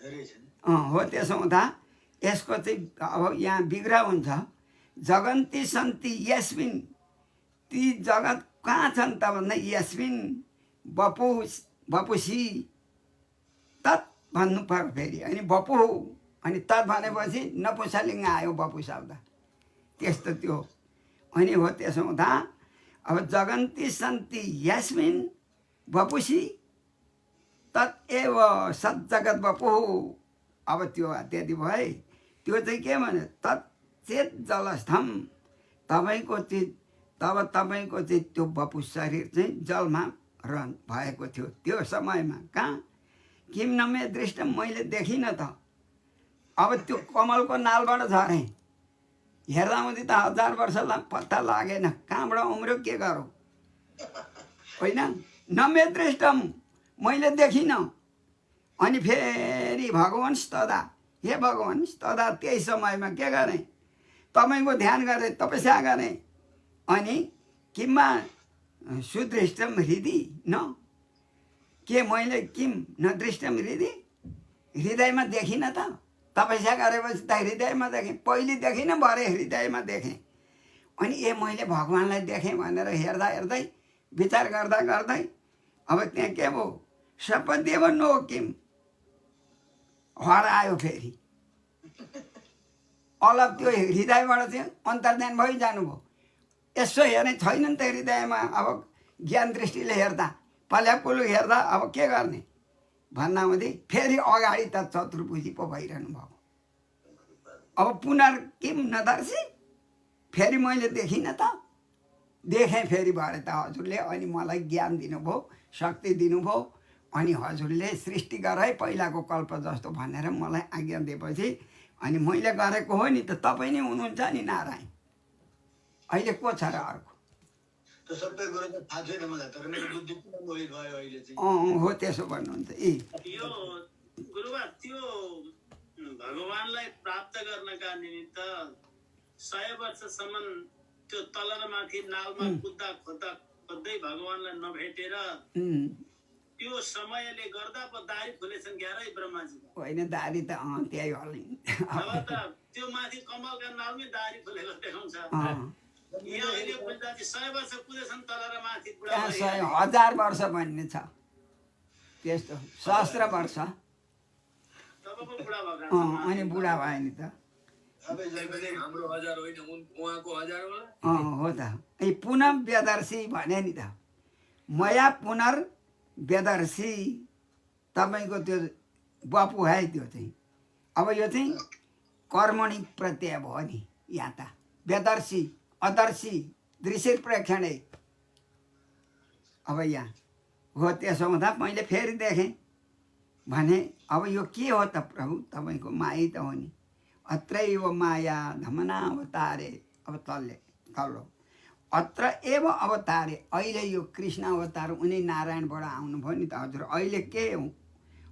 धेरै छ। हो त्यसो हुँदा यसको चाहिँ अब यहाँ विग्रह हुन्छ। जगन्ती सन्ति यस्मिन, ती जगत कहाँ छन् त भन्दा यस्मिन बपुसी तत् भन्नु पर्यो फेरि। अनि बपु अनि तत् भनेपछि नपुंसकलिङ्ग आयो बपु शब्द, त्यस्तो त्यो। अनि हो त्यसो हुँदा अब जगन्ती सन्ति यस्मिन बपुसी तत् एव सज्जगत बपु। अब त्यो त्यति भयो है। त्यो चाहिँ के भने तत् चेत जलस्थम, तपाईँको चाहिँ तब तपाईँको चाहिँ त्यो बपु शरीर चाहिँ जलमा रहन भएको थियो त्यो समयमा। कहाँ? किम नमे दृष्ट, मैले देखिनँ त। अब त्यो कमलको नालबाट झरेँ, हेर्दा हुँदै त 1000 वर्ष पत्ता लागेन, कहाँबाट उम्रियो के गरौँ? होइन, नमे दृष्टम, मैले देखिनँ। अनि फेरि भगवान् स्तदा, हे भगवान् स्तदा, त्यही समयमा के गरेँ? तपाईँको ध्यान गरेँ, तपस्या गरेँ। अनि किममा सुदृष्टम हृदय न, के मैले किम न दृष्टम हृदय, हृदयमा देखिनँ त। तपस्या गरेपछि त हृदयमा देखेँ, पहिले देखिनँ, भरे हृदयमा देखेँ। अनि ए मैले भगवान्लाई देखेँ भनेर हेर्दा हेर्दै विचार गर्दा गर्दै अब त्यहाँ के भयो? सपदेव नो किम, हरायो फेरि। अलग त्यो हृदयबाट चाहिँ अन्तर्ध्यान भइजानुभयो। यसो हेर्ने छैन नि त हृदयमा। अब ज्ञान दृष्टिले हेर्दा पल्यापुलु हेर्दा अब के गर्ने भन्दा हुँदै फेरि अगाडि त चतुर्भुजी पो भइरहनु भएको। अब पुनर्किम नदर्शी, फेरि मैले देखिनँ त, देखेँ फेरि भरे त हजुरले। अनि मलाई ज्ञान दिनुभयो, शक्ति दिनुभयो। अनि हजुरले सृष्टि गर है पहिलाको कल्प जस्तो भनेर मलाई आज्ञा दिएपछि अनि मैले गरेको हो नि त। तपाईँ नै हुनुहुन्छ नि नारायण। अहिले को छ र अर्को? त्यो सबै कुरो त थाहा छैन मलाई, तर मेरो बुद्धि पुरा मोहित भयो अहिले चाहिँ। हो त्यसो भन्नुहुन्छ। यो गुरुबा त्यो भगवानलाई प्राप्त गर्नका निमित्त 100 वर्षसम्म त्यो तल र माथि नालमा कुद्दा खोज्दा खोज्दै भगवानलाई नभेटेर त्यो समयले गर्दा पो दारी फुलेछन् क्यारे ब्रह्माजी? होइन, दारी त त्यही हो नि। अब त त्यो माथि कमलका नालमै दारी फुलेको देखाउँछ। यहाँ अहिले बुझ्दाखेरि 100 वर्ष कुदेछन् तल र माथि, बुढा भए। 1000 वर्ष भन्ने छ त्यस्तो, सहस्र वर्ष। तब पो बुढा भएको। अनि बुढा भयो नि त। हाम्रो 1000 होइन, उहाँको 1000 होला। हो त। पुनः व्यदर्शी भने नि त, मया पुनर्व्यदर्शी, तपाईँको त्यो बपु है त्यो चाहिँ। अब यो चाहिँ कर्मणि प्रत्यय भयो नि यहाँ त। व्यदर्शी अदर्शी दृश्य प्रेक्षणै। अब यहाँ हो त्यसो हुँदा मैले फेरि देखेँ भने अब यो के हो त प्रभु? तपाईँको माया त हो नि। अत्रैव माया धमनावतारे। अब तल्लो अत्र एव अवतारे, अहिले यो कृष्ण अवतार उनी नारायणबाट आउनुभयो नि त हजुर। अहिले के हो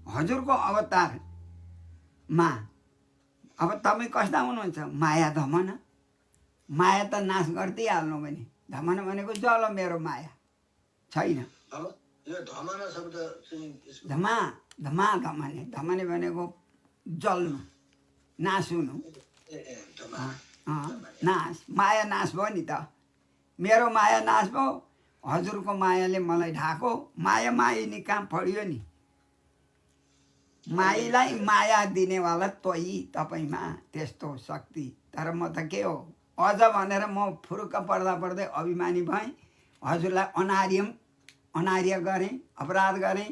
हजुरको अवतारमा? अब तपाईँ कस्ता हुनुहुन्छ? माया धमन, माया त नाश गरिदिइहाल्नु भने। धमन भनेको जल, मेरो माया छैन। अब यो धमना शब्द चाहिँ धमने भनेको जल्नु, नाश हुनु। नाश, माया नाश भयो नि त। मेरो माया नाश भयो, हजुरको मायाले मलाई ढाको। माया माइनी कहाँ पढ्यो नि? माइलाई माया दिनेवाला तोही तपाईँमा त्यस्तो शक्ति। तर म त के हो, अझ भनेर म फुरुक्क पर्दै अभिमानी भएँ, हजुरलाई अनार्य गरेँ, अपराध गरेँ।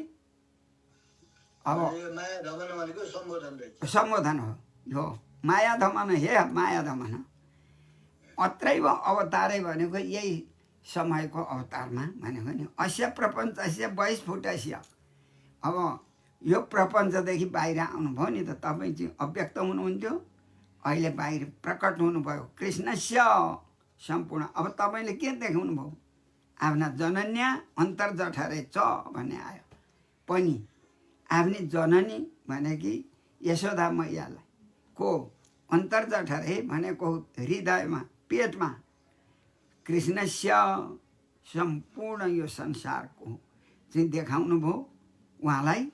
अब यो माया धमन भनेको सम्बोधन रहेछ। सम्बोधन हो माया दमन, हे माया दमन। अत्रैव अवतारै भनेको यही समयको अवतारमा भनेको नि। अस्य प्रपञ्चस्य बहिस्फुटस्य। अब यो प्रपञ्चदेखि बाहिर आउनुभयो नि त, तपाईँ चाहिँ अव्यक्त हुनुहुन्थ्यो, अहिले बाहिर प्रकट हुनुभयो कृष्णस्य सम्पूर्ण। अब तपाईँले के देखाउनु भयो? आफ्ना जनन्या अन्तर्जठरे च भन्ने आयो पनि। आफ्नी जननी भनेकी यशोदा मैयालाई को अन्तर्जठरे भनेको हृदयमा, पेटमा कृष्णस्य सम्पूर्ण यो संसारको चाहिँ देखाउनु भयो उहाँलाई।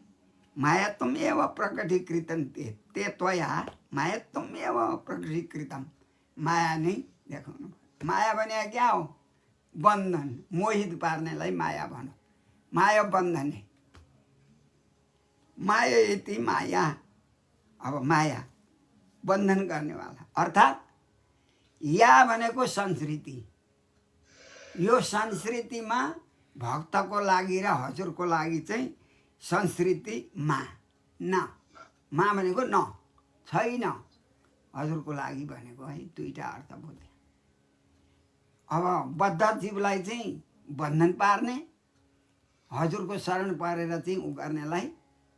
मायात्वम एव प्रकटीकृतं ते त्वया मायात्वम एव प्रकटीकृतं। माया नै देखाउनु भयो। माया भने क्या हो? बन्धन, मोहित पार्नेलाई माया भनौँ। माया बन्धने, माया यति माया। अब माया बन्धन गर्नेवाला, अर्थात् या भनेको संस्कृति। यो संस्कृतिमा भक्तको लागि र हजुरको लागि चाहिँ संस्कृति मा भनेको न छैन, हजुरको लागि भनेको है दुईटा अर्थ बुझ्यो। अब बद्ध जीवलाई चाहिँ बन्धन पार्ने, हजुरको शरण परेर चाहिँ उ गर्नेलाई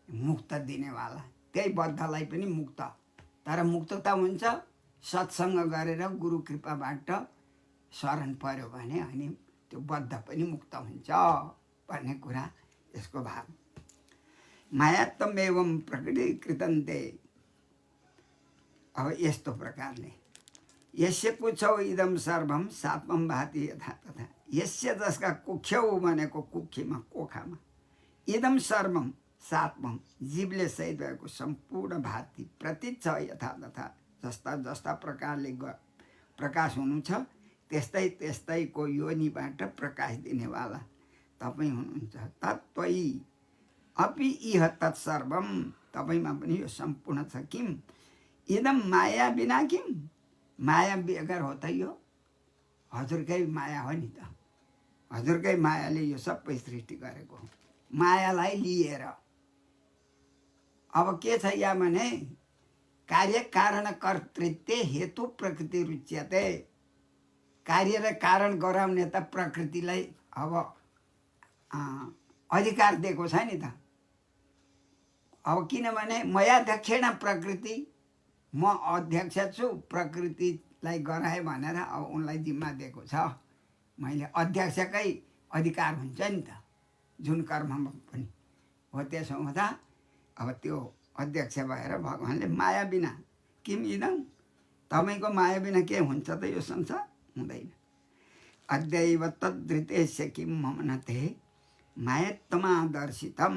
मुक्त दिनेवाला, त्यही बद्धलाई पनि मुक्त। तर मुक्तता हुन्छ सत्सङ्ग गरेर गुरु कृपाबाट शरण पर्यो भने, अनि त्यो बद्ध पनि मुक्त हुन्छ भन्ने कुरा यसको भाव। मायात्वम एवं प्रकटीकृतं ते। अब यस्तो प्रकारले यस्य कुक्षौ इदम सर्वम सात्वम भाति यथा तथा। यस्य जसका कुक्षौ भनेको कुक्षीमा, कोखामा, इदम सर्वम सात्वम जीवले सहित भएको सम्पूर्ण भाति प्रतीत छ यथा तथा। जस्ता जस्ता प्रकारले प्रकाश हुनु छ त्यस्तै त्यस्तैको योनिबाट प्रकाश दिनेवाला तपाईँ हुनुहुन्छ। तत्त्वयि अपि इह तत्सर्वम। तपाईँमा पनि यो सम्पूर्ण छ। किम इदम माया बिना किम। माया बेगर हो त यो? हजुरकै माया हो नि त। हजुरकै मायाले यो सबै सृष्टि गरेको हो। मायालाई लिएर अब के छ या भने कार्य कारण कर्तृत्व हेतु प्रकृति रुच्यते। कार्य र कारण गराउने त प्रकृतिलाई अब अधिकार दिएको छ नि त। अब किनभने मयाध्यक्षेण प्रकृति, म अध्यक्ष छु, प्रकृतिलाई गराएँ भनेर अब उनलाई जिम्मा दिएको छ मैले। अध्यक्षकै अधिकार हुन्छ नि त जुन कर्ममा पनि हो। त्यसो हुँदा अब त्यो अध्यक्ष भएर भगवान्ले माया बिना किम इदम, तपाईँको माया बिना के हुन्छ त यो संसार? हुँदैन। अद्यैव तद्धृतेस्य किम मम न ते मायत्तमादर्शितम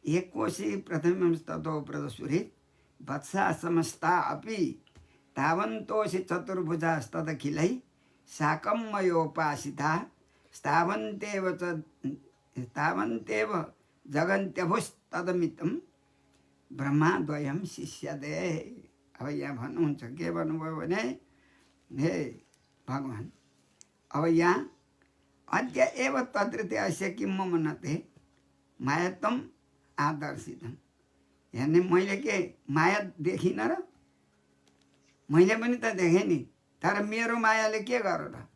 एकोशी प्रथमं ततो प्रदसुरित वत्सा समस्ता अपि तावन्तोषि चतुर्भुजास्तदखिलै साकं मयोपासिता तावन्तेव जगन्त्यभुस्तदमितं ब्रह्माद्वयं शिष्यते। अब यहाँ भन्नुहुन्छ के भन्नुभयो भने हे भगवान्, अब यहाँ अद्य एव तद्धृतेस्य किम मम न ते मायात्वम आदर्शितम। हेर्ने मैले के माया देखिनँ र? मैले पनि त देखेँ नि, तर मेरो मायाले के गर र?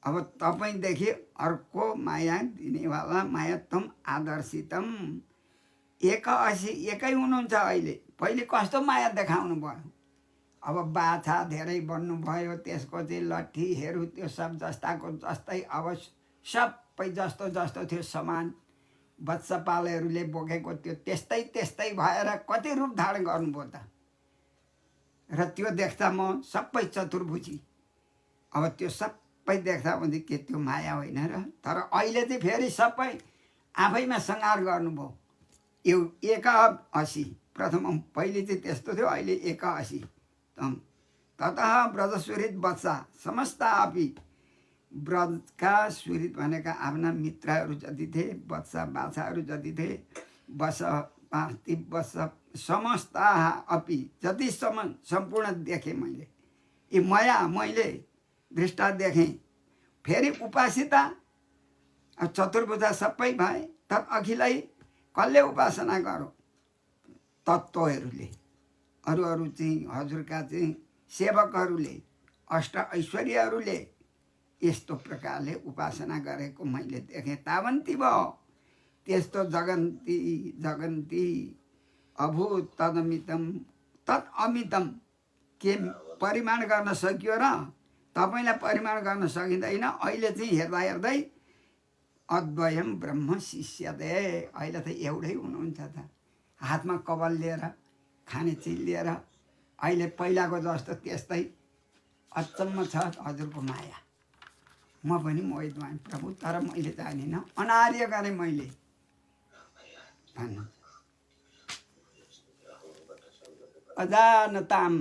अब तपाईँदेखि अर्को माया दिनेवाला मायात्वम आदर्शितम। एकै हुनुहुन्छ अहिले। पहिले कस्तो माया देखाउनु भयो? अब बाछा धेरै बन्नुभयो, त्यसको चाहिँ लट्ठीहरू त्यो सब जस्ताको जस्तै, अब सबै जस्तो जस्तो थियो समान, बच्चा पालेहरूले बोकेको त्यो त्यस्तै त्यस्तै भएर कति रूप धारण गर्नुभयो त। र त्यो देख्दा म सबै चतुर्भुजी, अब त्यो सबै देख्दा भने के त्यो माया होइन र? तर अहिले चाहिँ फेरि सबै आफैमा सङ्हार गर्नुभयो। यो 81 प्रथम पहिले चाहिँ त्यस्तो थियो, अहिले 81। ततः ब्रजस्वरित बच्चा समस्ता अपि। ब्रजका सुरित भनेका आफ्ना मित्रहरू जति थिए, बच्चा बाछाहरू जति थिए, बस पार्थिव बस समस्ता अपि जतिसम्म सम्पूर्ण देखेँ मैले। यी मैले दृष्टा देखेँ। फेरि उपासिता चतुर्भुजा सबै भए, तब अखिलै कसले उपासना गरौँ? तत्त्वहरूले, अरू चाहिँ हजुरका चाहिँ सेवकहरूले, अष्ट ऐश्वर्यहरूले यस्तो प्रकारले उपासना गरेको मैले देखेँ। तावन्ती भयो त्यस्तो जगन्ती जगन्ती अभूत तदमितम तत् अमितम। के परिमाण गर्न सकियो र? तपाईँलाई परिमाण गर्न सकिँदैन। अहिले चाहिँ हेर्दा हेर्दै अद्वयम ब्रह्म शिष्यते, अहिले त एउटै हुनुहुन्छ त। हातमा कवल लिएर, खाने चिज लिएर, अहिले पहिलाको जस्तो त्यस्तै। अचम्म छ हजुरको माया। म पनि मोहित भएँ प्रभु, तर मैले जानिनँ, अनार्य गरेँ मैले भन्नु। अजानताम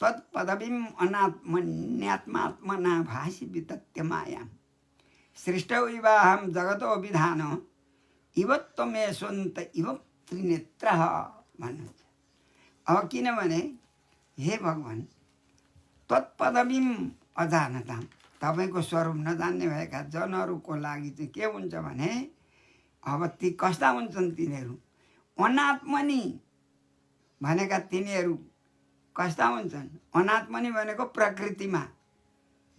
तत्पदवीम अनात्मन्यात्मात्मना भाषि वितत्य मायाम सृष्टौ इवाहं जगतो विधान इव त्वमेष्वन्त इव त्रिनेत्रः भन्नुहुन्छ। अब किनभने हे भगवान्, तत्पदवीम अजानताम, तपाईँको स्वरूप नजान्ने भएका जनहरूको लागि चाहिँ के हुन्छ भने, अब ती कस्ता हुन्छन् तिनीहरू? अनात्मनि भनेका तिनीहरू कस्ता हुन्छन्? अनात्मनि भनेको प्रकृतिमा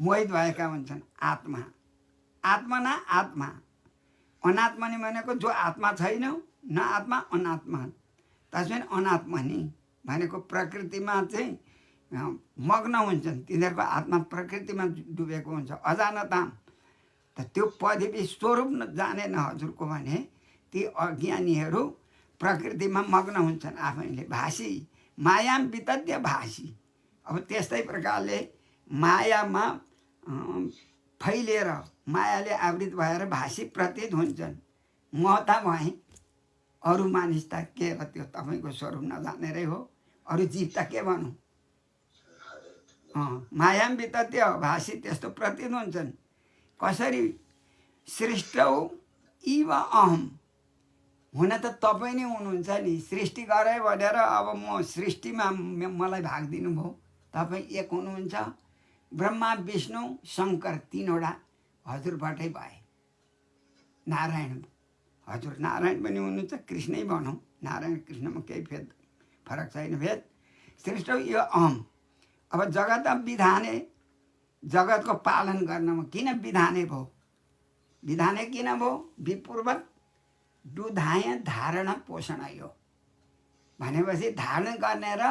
मोहित भएका हुन्छन्। आत्मा आत्मना आत्मा, अनात्मनि भनेको जो आत्मा छैन, न आत्मा अनात्मा, त्यसमा अनात्मनि भनेको प्रकृतिमा चाहिँ मग्न हुन्छन्। तिनीहरूको आत्मा प्रकृतिमा डुबेको हुन्छ। अजानताम त त्यो पदवी स्वरूप जानेन हजुरको भने ती अज्ञानीहरू प्रकृतिमा मग्न हुन्छन् आफैले। भाषी मायाम वितत्य भाषी। अब त्यस्तै प्रकारले मायामा फैलिएर, मायाले आवृत भएर भाषी प्रतीत हुन्छन्। म त भएँ, अरू मानिस त के र? त्यो तपाईँको स्वरूप नजानेरै हो। अरू जीव त के भनौँ? मायाम वितत्य भाषी त्यस्तो प्रतीत हुन्छन्। कसरी? सृष्टौ इव अहम, हुन त तपाईँ नै हुनुहुन्छ नि। सृष्टि गरे भनेर अब म सृष्टिमा मलाई भाग दिनुभयो। तपाईँ एक हुनुहुन्छ। ब्रह्मा विष्णु शङ्कर तीनवटा हजुरबाटै भए। नारायण, हजुर नारायण पनि हुनुहुन्छ, कृष्णै भनौँ। नारायण कृष्णमा केही फरक छैन, भेद। सृष्टौ इव अहम। अब जगत विधाने, जगतको पालन गर्नमा किन विधाने भयो? विधाने किन भयो? विपूर्वक दुधाय धारण पोषण यो भनेपछि धारण गर्ने र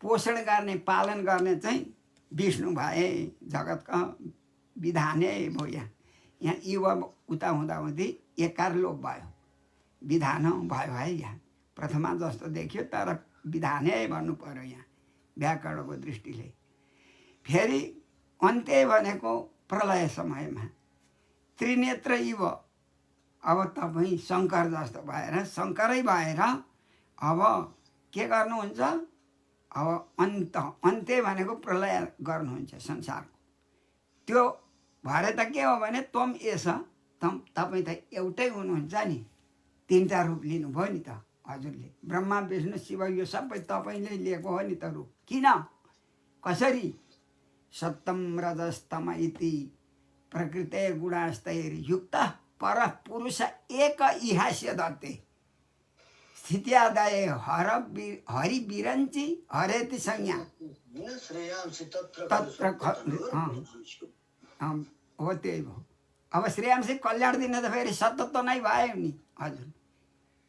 पोषण गर्ने, पालन गर्ने चाहिँ विष्णु भए। जगतका विधाने भयो। यहाँ युवा उता हुँदाहुँदी एकार लोप भयो, विधान भयो है। यहाँ प्रथमा जस्तो देखियो, तर विधाने भन्नु पर्यो यहाँ व्याकरणको दृष्टिले। फेरि अन्त्य भनेको प्रलय समयमा त्रिनेत्र इव। अब तपाईँ शङ्कर जस्तो भएर, शङ्करै भएर अब के गर्नुहुन्छ? अब अन्त्य भनेको प्रलय गर्नुहुन्छ संसारको। त्यो भएर त के हो भने त्वम एष, तपाईँ त एउटै हुनुहुन्छ नि। तिनवटा रूप लिनुभयो नि त हजुरले। ब्रह्मा विष्णु शिव यो सबै तपाईँले लिएको हो नि त रूप। किन? कसरी? सत्यम रजस्तम इति प्रकृते गुणास्तैर्युक्त पर पुरुष एक इहास्य दत्ते स्थित्यादय हरि विरञ्ची हरेति संज्ञा तत्र हो। त्यही भयो। अब श्रेयांशी कल्याण दिन त फेरि सतत्व नै भयो नि हजुर।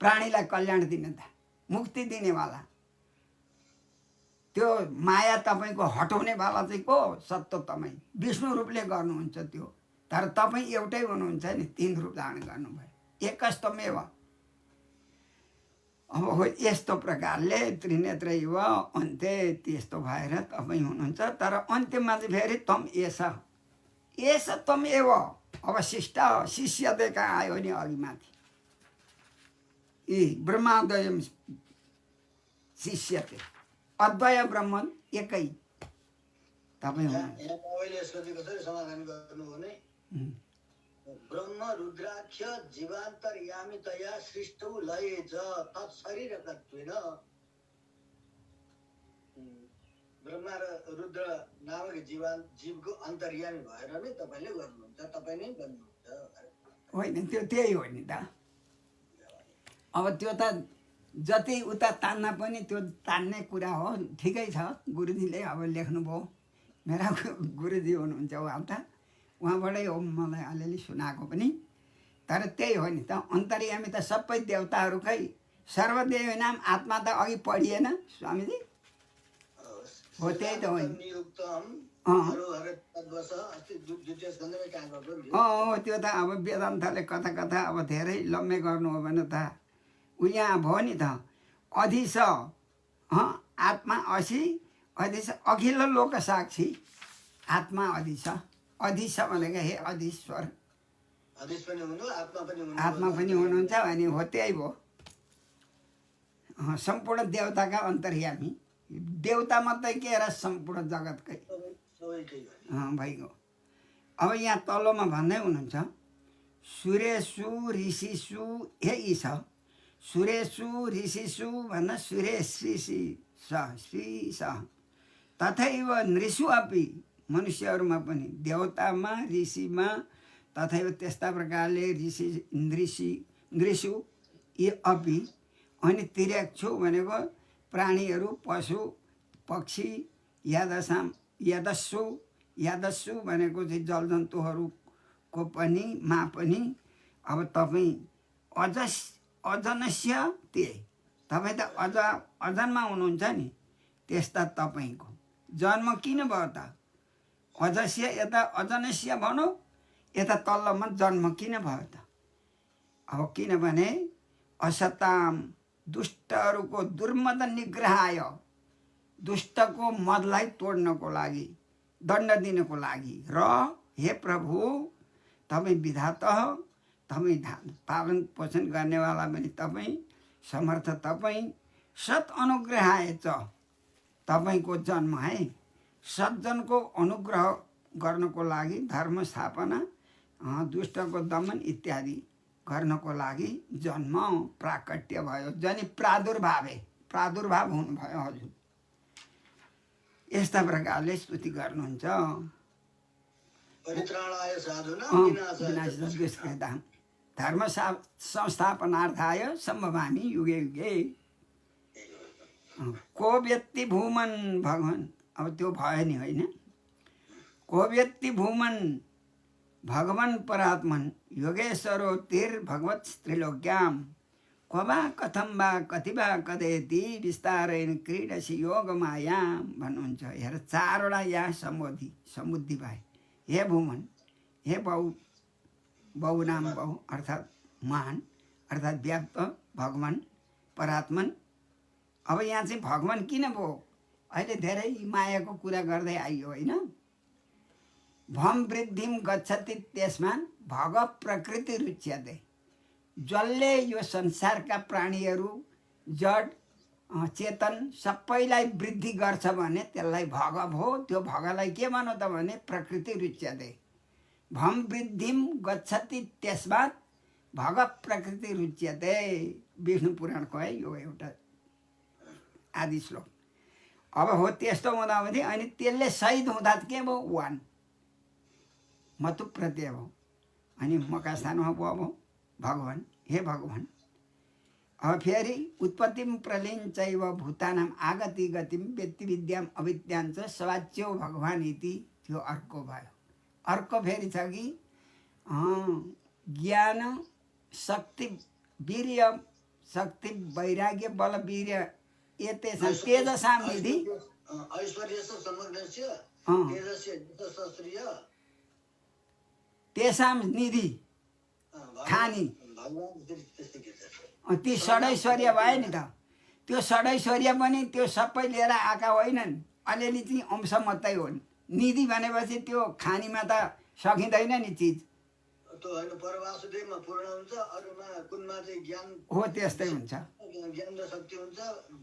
प्राणीलाई कल्याण दिन त, मुक्ति दिनेवाला, त्यो माया तपाईँको हटाउनेवाला चाहिँ को? सतत्वमै विष्णु रूपले गर्नुहुन्छ त्यो। तर तपाईँ एउटै हुनुहुन्छ नि, तीन रूप धारण गर्नुभयो, एकस्तमेव। अब यस्तो प्रकारले त्रिनेत्र इव अन्त्य त्यस्तो भएर तपाईँ हुनुहुन्छ। तर अन्त्यमा चाहिँ फेरि तम एष, एष तम एव अवशिष्ट शिष्यते कहाँ आयो नि अघि माथि। यी ब्रह्मादय शिष्यते, अद्वय ब्रह्म एकै तपाईँ हुनुहुन्छ। समाधान गर्नु भने ब्रह्म रुद्राक्ष जीवान्तर्यामितया सृष्टौ लये च तत्शरीरकत्वेन ब्रह्मा र रुद्र नामक जीवको अन्तर्यामी भएर नै तपाईँले गर्नुहुन्छ, तपाईँ नै गर्नुहुन्छ। होइन त्यो त्यही हो नि त। अब त्यो त जति उता तान्न पनि त्यो तान्ने कुरा हो, ठिकै छ। गुरुजीले अब लेख्नुभयो, मेरा गुरुजी हुनुहुन्छ उहाँ त, उहाँबाटै हो मलाई अलिअलि सुनाएको पनि। तर त्यही हो नि त, अन्तर्यामी त सबै देवताहरूकै सर्वदेव नाम आत्मा त अघि पढिएन स्वामीजी? हो त्यही त हो नि। त्यो त अब वेदान्तले कथा कथा अब धेरै लम्बे गर्नु हो भने त ऊ यहाँ भयो नि त। अधिस आत्मा असी अधिस अखिल लोक साक्षी आत्मा अधिस। अधिस भनेको हे अधीश्वर, आत्मा पनि हुनुहुन्छ अनि हो त्यही भयो। सम्पूर्ण देवताका अन्तर्यामी, देवता मात्रै के र सम्पूर्ण जगतकै भइगयो। अब यहाँ तल्लोमा भन्दै हुनुहुन्छ सुरेशु ऋषिषु हे ईश। सुरेशु ऋषिषु भन्दा सुरेश ऋषि तथैव नृषु अपि, मनुष्यहरूमा पनि देवतामा ऋषिमा तथैव त्यस्ता प्रकारले नृषु यी अपि। अनि तिर्यक्षु भनेको प्राणीहरू, पशु पक्षी, यादस्सु भनेको चाहिँ जलजन्तुहरूको पनि मा पनि। अब तपाईँ अजनस्य ते, तपाईँ त अजन्मा हुनुहुन्छ नि, त्यस्ता तपाईँको जन्म किन भयो त? अजस्य यता अजनस्य भनौँ, यता तल्लोमा जन्म किन भयो त? अब किनभने असताम, दुष्टहरूको दुर्मद निग्रहाय, दुष्टको मदलाई तोड्नको लागि, दण्ड दिनको लागि। र हे प्रभु तपाईँ विधाता हो, तपाईँ पालन पोषण गर्नेवाला पनि तपाईँ, समर्थ तपाईँ। सत् अनुग्रहाय च, तपाईँको जन्म है सज्जनको अनुग्रह गर्नको लागि, धर्म स्थापना, दुष्टको दमन इत्यादि गर्नको लागि जन्म प्राकट्य भयो। जनि प्रादुर्भाव हुनुभयो हजुर। यस्ता प्रकारले स्तुति गर्नुहुन्छ। धर्म संस्थापनार्थाय सम्भवामि युगे युगे। को व्यक्ति भूमन भगवान्, अब त्यो भयो नि होइन? को व्यक्ति भूमन भगवान् परात्मन् योगेश्वरो भगवत त्रिलोक्याम। क्व वा कथं वा कति वा कथयति विस्तारेण क्रीडसी योगमायाम भन्नुहुन्छ। हेर चारवटा यहाँ समुद्धि भए। हे भूमन, हे बहु नाम बहु अर्थात् महान अर्थात् व्याप्त भगवान् परात्मन। अब यहाँ चाहिँ भगवान् किन भयो? अहिले धेरै मायाको कुरा गर्दै आइयो होइन? भम वृद्धिम गच्छति त्यसमा भग प्रकृति रुच्यते। जसले यो संसारका प्राणीहरू जड चेतन सबैलाई वृद्धि गर्छ भने त्यसलाई भग भयो। त्यो भगलाई के भनौँ त भने प्रकृति रुच्यते। भम वृद्धिम गच्छति त्यसमा भग प्रकृति रुच्यते। विष्णु पुराणको है यो एउटा आदि श्लोक। अब हो त्यस्तो हुँदाहुँदै अनि त्यसले सहित हुँदा के भयो? वान मतु प्रत्यय भयो। अनि मका स्थानमा भयो भगवान्, हे भगवान्। अब फेरि उत्पत्तिम प्रलयञ्चैव भूतानां आगति गतिम व्यक्ति विद्याम अविद्याञ्च सवाच्यो भगवान् इति। त्यो अर्को भयो। अर्को फेरि छ कि ज्ञान शक्ति वीर्य शक्ति वैराग्य बल वीर्य एतेषां तेजसां निधि तेषां निधि खानी। ती षडैश्वर्य भयो नि त। त्यो षडैश्वर्य पनि त्यो सबै लिएर आएका होइनन्, अलिअलि चाहिँ अंश मात्रै हो। निधि भनेपछि त्यो खानीमा त सकिँदैन नि चिज हो। त्यस्तै हुन्छ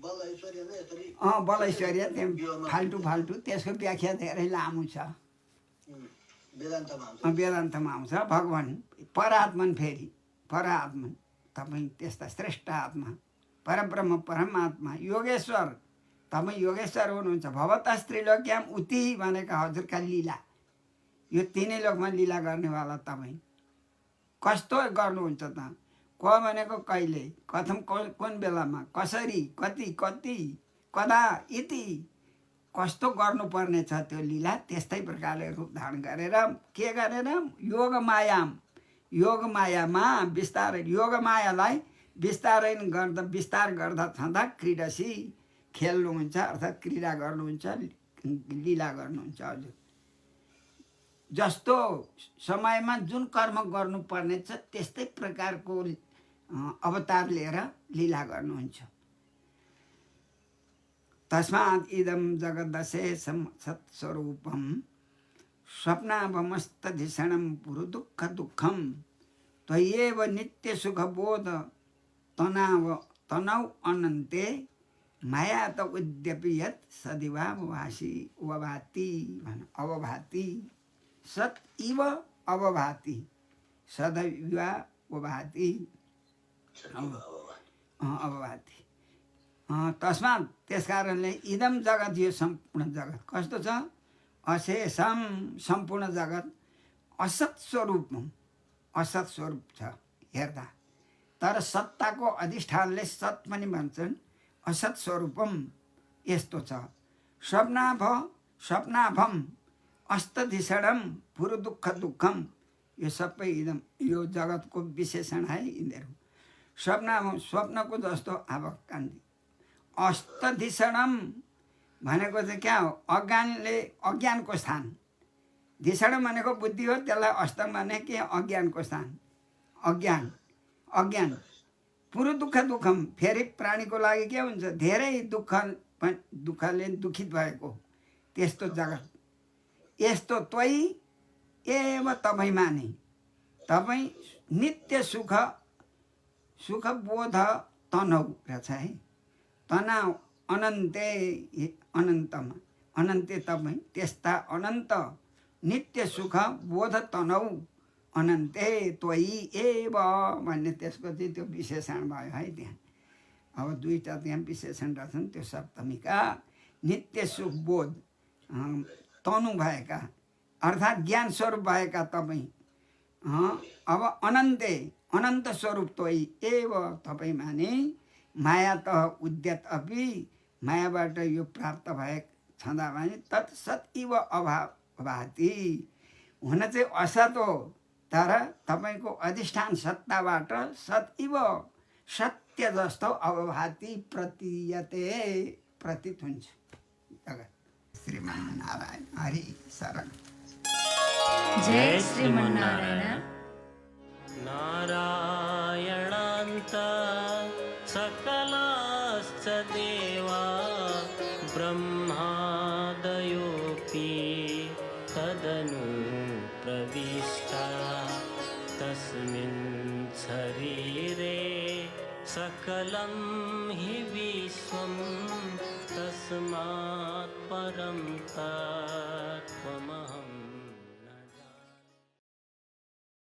बल ऐश्वर्य फाल्टु। त्यसको व्याख्या धेरै लामो छ, वेदान्तमा आउँछ। भगवान् परात्मन, फेरि परात्मन तपाईँ त्यस्ता श्रेष्ठ आत्मा परब्रह्म परमात्मा योगेश्वर तपाईँ योगेश्वर हुनुहुन्छ। भवतः त्रिलोक्याम उति भनेका हजुरका लीला, यो तिनै लोकमा लीला गर्नेवाला तपाईँ कस्तो गर्नुहुन्छ त? क भनेको कहिले, कथम, कुन बेलामा, कसरी, कति कति कदा इति कस्तो गर्नुपर्ने छ त्यो लीला। त्यस्तै प्रकारले रूप धारण गरेर के गरेर योग मायामा विस्तार, योग मायालाई विस्तार गर्दा छँदा क्रीडसी खेल्नुहुन्छ, अर्थात् क्रीडा गर्नुहुन्छ, लीला गर्नुहुन्छ। हजुर जस्तो समयमा जुन कर्म गर्नुपर्ने छ त्यस्तै प्रकारको अवतार लिएर लीला गर्नुहुन्छ। तस्मात् इदं जगदशेषं सत्स्वरूपं स्वप्नाभमस्तधिषणं पुरुदुःखदुःखं त्वय्येव नित्यसुखबोध तनौ अनन्ते माया त उद्यपि यत् सदिवावभाति अवभाति सत् इव अवभाति सदैवावभाति अवभाति। तस्मात् त्यस कारणले इदम जगत, यो सम्पूर्ण जगत कस्तो छ? अशेषम, सम्पूर्ण जगत असत स्वरूप, असत स्वरूप छ हेर्दा, तर सत्ताको अधिष्ठानले सत पनि भन्छन्। असत स्वरूपम यस्तो छ। स्वप्नाभम अस्तधिषणम पुरु दुःख दुःखम, यो सबै इदम, यो जगतको विशेषण है यिनीहरू। स्वप्नको जस्तो आवक कान्ति। अस्तधिषणम भनेको चाहिँ क्या हो? अज्ञानको स्थान। धिषण भनेको बुद्धि हो, त्यसलाई अस्त भने के? अज्ञानको स्थान, अज्ञान। पुरु दुःख दुःखम, फेरि प्राणीको लागि के हुन्छ? धेरै दुःखले दुखित भएको त्यस्तो जगत। यस्तो त्वयी एव तपाईमा नै, तपाईँ नित्य सुख बोध तनौ रहेछ है। तनाव अनन्ते, अनन्तमा, अनन्ते तपाईँ त्यस्ता अनन्त नित्य सुख बोध तनौ अनन्ते त्वयी एव भन्ने त्यसपछि त्यो विशेषण भयो है त्यहाँ। अब दुईवटा त्यहाँ विशेषण रहेछन् त्यो सप्तमीका। नित्य सुख बोध तनु भएका अर्थात् ज्ञान स्वरूप भएका तपाईँ। अब अनन्ते, अनन्त स्वरूप त्वयी एव तपाईँमा नै माया त उद्यत अपि, मायाबाट यो प्राप्त भए छँदा भने तत् सत् इव अभाति, हुन चाहिँ असत हो तर तपाईँको अधिष्ठान सत्ताबाट सत् इव, सत्य जस्तो अवभाति प्रतीयते, प्रतीत हुन्छ जगत। श्रीमन्नारायण हरि शरण। जय श्रीमन्नारायण। नारायणान्त सकलाश्च देवा ब्रह्मादयोऽपि तदनु प्रविष्टा तस्मिन् शरीरे सकलं हि विश्वं तस्मात् परं तत्त्वमहम्।